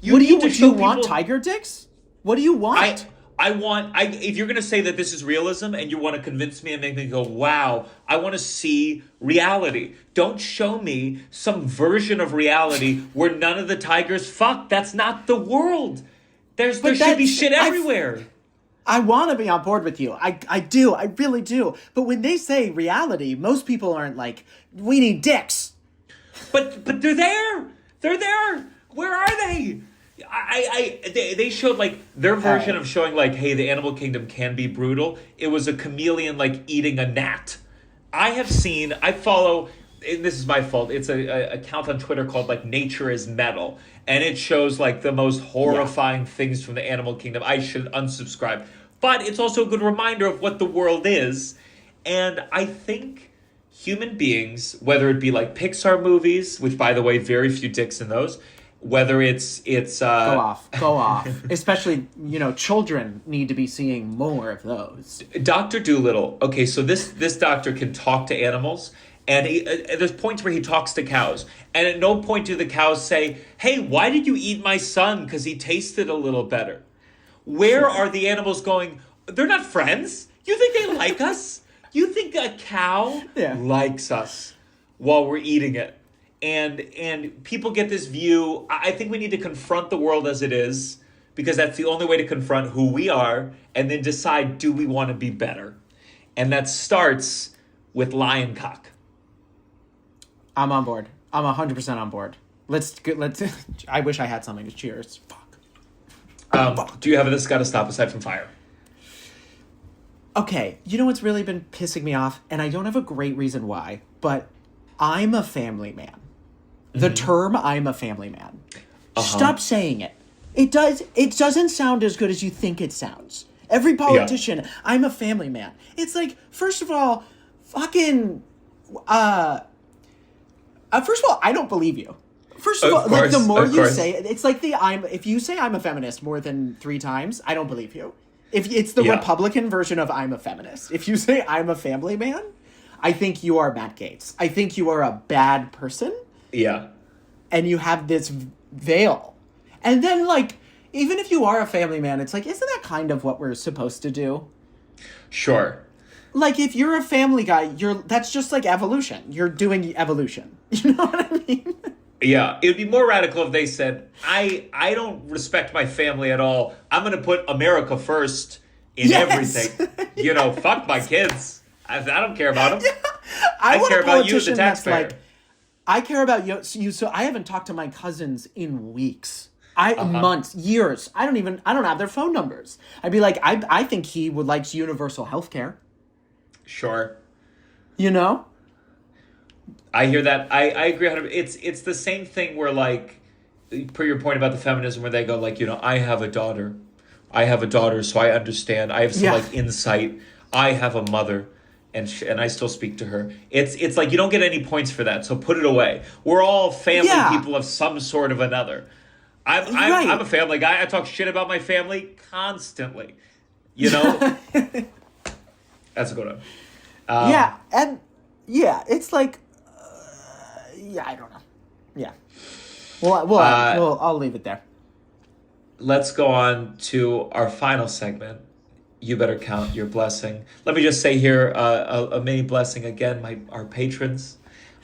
What do you want tiger dicks? What do you want? If you're going to say that this is realism and you want to convince me and make me go, wow, I want to see reality. Don't show me some version of reality where none of the tigers fuck. That's not the world. There should be shit everywhere. I want to be on board with you. I do. I really do. But when they say reality, most people aren't like, we need dicks. But they're there. They're there. Where are they? They showed like their version of showing like, hey, the animal kingdom can be brutal. It was a chameleon like eating a gnat. I follow, and this is my fault, it's a account on Twitter called like Nature is Metal, and it shows like the most horrifying things from the animal kingdom. I should unsubscribe. But it's also a good reminder of what the world is. And I think human beings, whether it be like Pixar movies, which by the way, very few dicks in those, whether it's go off. Especially, children need to be seeing more of those. Dr. Dolittle. Okay, so this doctor can talk to animals, and there's points where he talks to cows, and at no point do the cows say, hey, why did you eat my son? Because he tasted a little better. Where are the animals going? They're not friends. You think they like us? You think a cow likes us while we're eating it? And people get this view. I think we need to confront the world as it is, because that's the only way to confront who we are, and then decide, do we want to be better? And that starts with lion cock. I'm on board. I'm 100% on board. Let's. I wish I had something to cheers. Fuck. Do you have this got to stop aside from fire? Okay, you know what's really been pissing me off, and I don't have a great reason why, but I'm a family man. The term I'm a family man. Stop saying it. It doesn't sound as good as you think it sounds. Every politician, I'm a family man. It's like, first of all, fucking first of all, I don't believe you. First of all, like the more you say it, it's like if you say I'm a feminist more than 3 times, I don't believe you. If it's the Republican version of I'm a feminist. If you say I'm a family man, I think you are Matt Gaetz. I think you are a bad person. Yeah. And you have this veil. And then, like, even if you are a family man, it's like, isn't that kind of what we're supposed to do? Sure. like if you're a Family Guy, that's just like evolution. You're doing evolution. You know what I mean? Yeah, it would be more radical if they said, I don't respect my family at all. I'm going to put America first in everything. You know, fuck my kids. I don't care about them. Yeah. I care about you, the taxpayer. Like, I care about you. So I haven't talked to my cousins in weeks. Months, years. I don't have their phone numbers. I'd be like, I think he would like universal health care. Sure. You know? I hear that. I agree. It's the same thing where, like, per your point about the feminism, where they go like, you know, I have a daughter, so I understand. I have some like insight. I have a mother, and I still speak to her. It's like you don't get any points for that. So put it away. We're all family people of some sort of another. I'm a family guy. I talk shit about my family constantly. You know. That's a good one. It's like, I don't know. Yeah. Well, I'll leave it there. Let's go on to our final segment. You better count your blessing. Let me just say here a mini blessing again. Our patrons.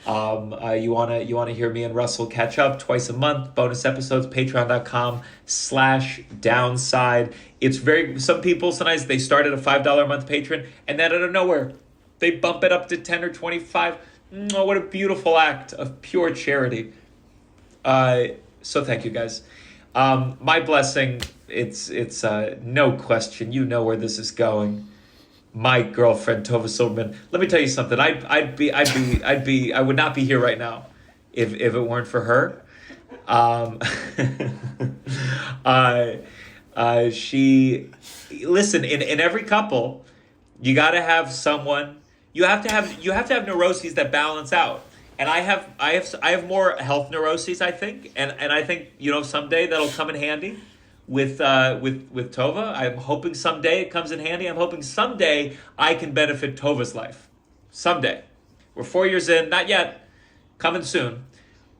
You wanna hear me and Russell catch up twice a month, bonus episodes, patreon.com/downside. It's some people sometimes they start at a $5 a month patron and then out of nowhere they bump it up to 10 or 25. Oh, what a beautiful act of pure charity. So thank you guys. My blessing, it's no question. You know where this is going. My girlfriend Tova Silverman. Let me tell you something. I would not be here right now if it weren't for her. She listen in every couple, you got to have someone. You have to have neuroses that balance out. And I have more health neuroses, I think, and I think someday that'll come in handy. With Tova. I'm hoping someday it comes in handy. I'm hoping someday I can benefit Tova's life. Someday. We're 4 years in, not yet, coming soon.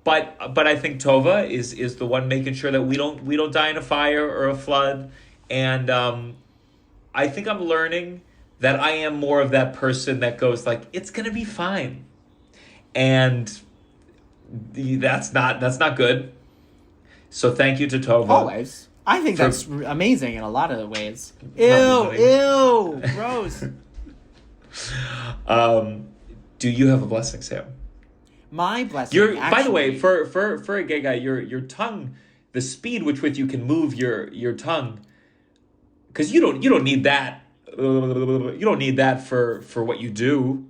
But I think Tova is the one making sure that we don't die in a fire or a flood. And I think I'm learning that I am more of that person that goes like, it's gonna be fine. And that's not good. So thank you to Tova. Always. I think that's amazing in a lot of ways. Ew, gross. Do you have a blessing, Sam? My blessing. By the way, for a gay guy, your tongue, the speed with which you can move your tongue, because you don't need that. You don't need that for what you do.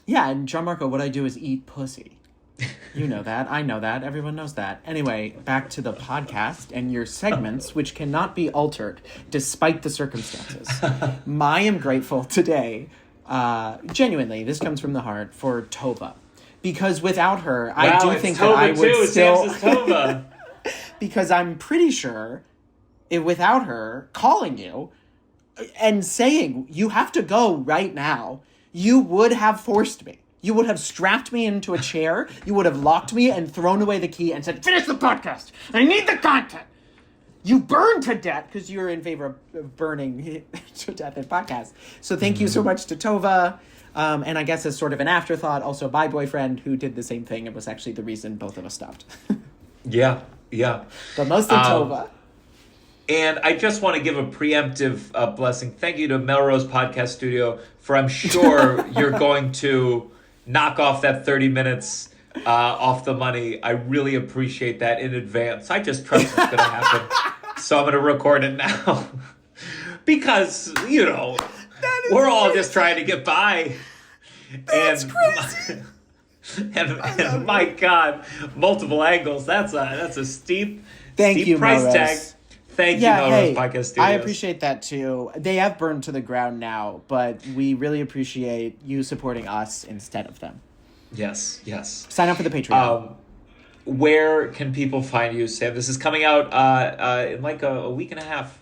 Yeah, and Gianmarco, what I do is eat pussy. You know that. I know that. Everyone knows that. Anyway, back to the podcast and your segments, which cannot be altered despite the circumstances. I am grateful today, genuinely, this comes from the heart, for Tova. Because without her, I do think that I would still... Tova. Because I'm pretty sure, without her calling you and saying, you have to go right now, you would have forced me. You would have strapped me into a chair. You would have locked me and thrown away the key and said, finish the podcast. I need the content. You burned to death because you're in favor of burning to death in podcasts. So thank you so much to Tova. And I guess as sort of an afterthought, also my boyfriend who did the same thing and was actually the reason both of us stopped. Yeah. But mostly Tova. And I just want to give a preemptive blessing. Thank you to Melrose Podcast Studio for, I'm sure, you're going to knock off that 30 minutes off the money. I really appreciate that in advance. I just trust it's going to happen. So I'm going to record it now. Because, we're all just trying to get by. That's crazy. And my God, multiple angles. That's a steep you, price Melrose. tag. Thank you, Melrose Podcast Studios. I appreciate that too. They have burned to the ground now, but we really appreciate you supporting us instead of them. Yes. Sign up for the Patreon. Where can people find you, Sam? This is coming out in like a week and a half.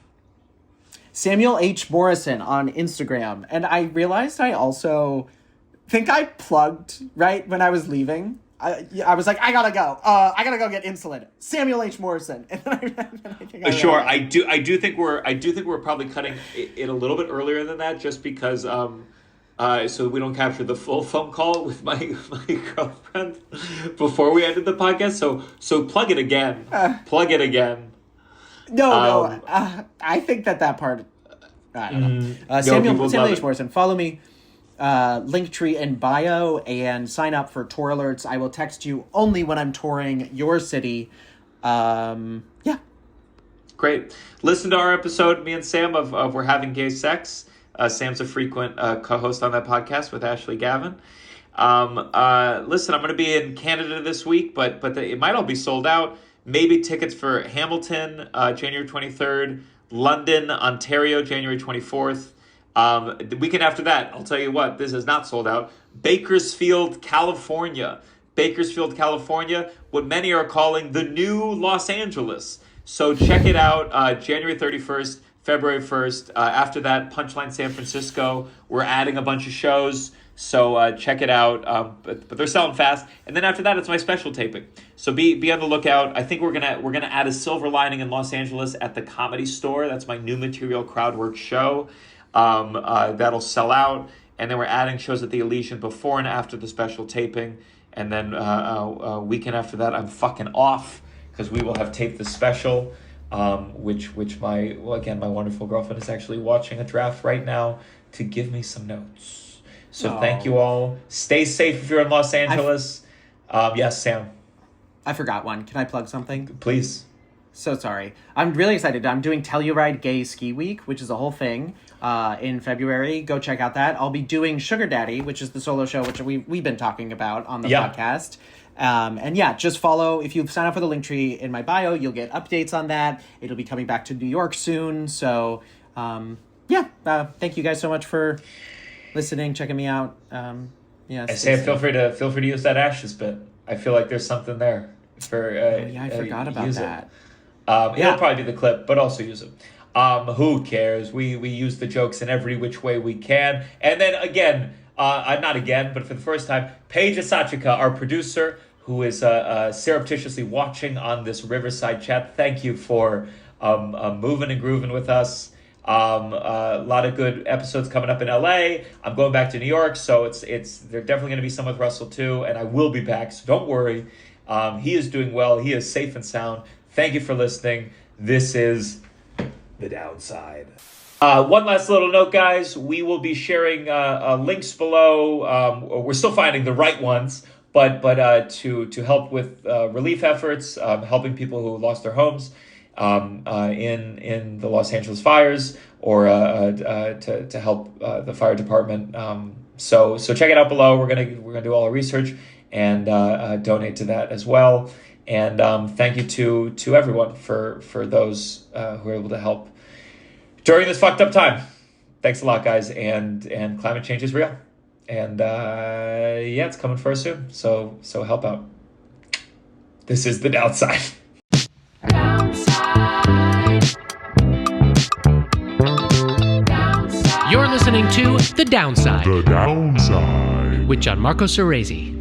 Samuel H. Morrison on Instagram. And I realized I also think I plugged right when I was leaving. I was like, I gotta go. I gotta go get insulin. Samuel H. Morrison. And then I think Sure, I do think we're probably cutting it a little bit earlier than that, just because so we don't capture the full phone call with my girlfriend before we ended the podcast. So plug it again. Plug it again. No. I think that part. I don't know. Samuel H. Morrison. Follow me. Linktree in bio and sign up for tour alerts. I will text you only when I'm touring your city. Yeah. Great. Listen to our episode, me and Sam, of We're Having Gay Sex. Sam's a frequent co-host on that podcast with Ashley Gavin. Listen, I'm going to be in Canada this week, but it might all be sold out. Maybe tickets for Hamilton, January 23rd, London, Ontario, January 24th. The weekend after that, I'll tell you what, this is not sold out. Bakersfield, California. Bakersfield, California, what many are calling the new Los Angeles. So check it out, January 31st, February 1st. After that, Punchline San Francisco. We're adding a bunch of shows, so check it out. But they're selling fast. And then after that, it's my special taping. So be on the lookout. I think we're gonna add a Silver Lining in Los Angeles at the Comedy Store. That's my new material crowdwork show. That'll sell out. And then we're adding shows at the Elysian before and after the special taping. And then a weekend after that, I'm fucking off because we will have taped the special, which my wonderful girlfriend is actually watching a draft right now to give me some notes. So Thank you all. Stay safe if you're in Los Angeles. Yes, Sam. I forgot one. Can I plug something? Please. So sorry. I'm really excited. I'm doing Telluride Gay Ski Week, which is a whole thing, in February. Go check out that. I'll be doing Sugar Daddy, which is the solo show, which we've been talking about on the podcast. And yeah, just follow. If you sign up for the Linktree in my bio, you'll get updates on that. It'll be coming back to New York soon. So thank you guys so much for listening, checking me out. Sam, feel free to use that Ashes bit. I feel like there's something there. I forgot about that. It'll probably be the clip, but also use it. Who cares? We use the jokes in every which way we can. And then again, not again, but for the first time, Paige Asachika, our producer, who is surreptitiously watching on this Riverside chat. Thank you for moving and grooving with us. A lot of good episodes coming up in LA. I'm going back to New York, so they're definitely going to be some with Russell too, and I will be back, so don't worry. He is doing well. He is safe and sound. Thank you for listening. This is The Downside. One last little note, guys. We will be sharing links below. We're still finding the right ones, but to help with relief efforts, helping people who lost their homes in the Los Angeles fires, or to help the fire department. So check it out below. We're gonna do all our research and donate to that as well. And thank you to everyone for those who are able to help during this fucked up time. Thanks a lot, guys. And climate change is real. And it's coming for us soon. So help out. This is The Downside. You're listening to The Downside The Downside. with Gianmarco Soresi.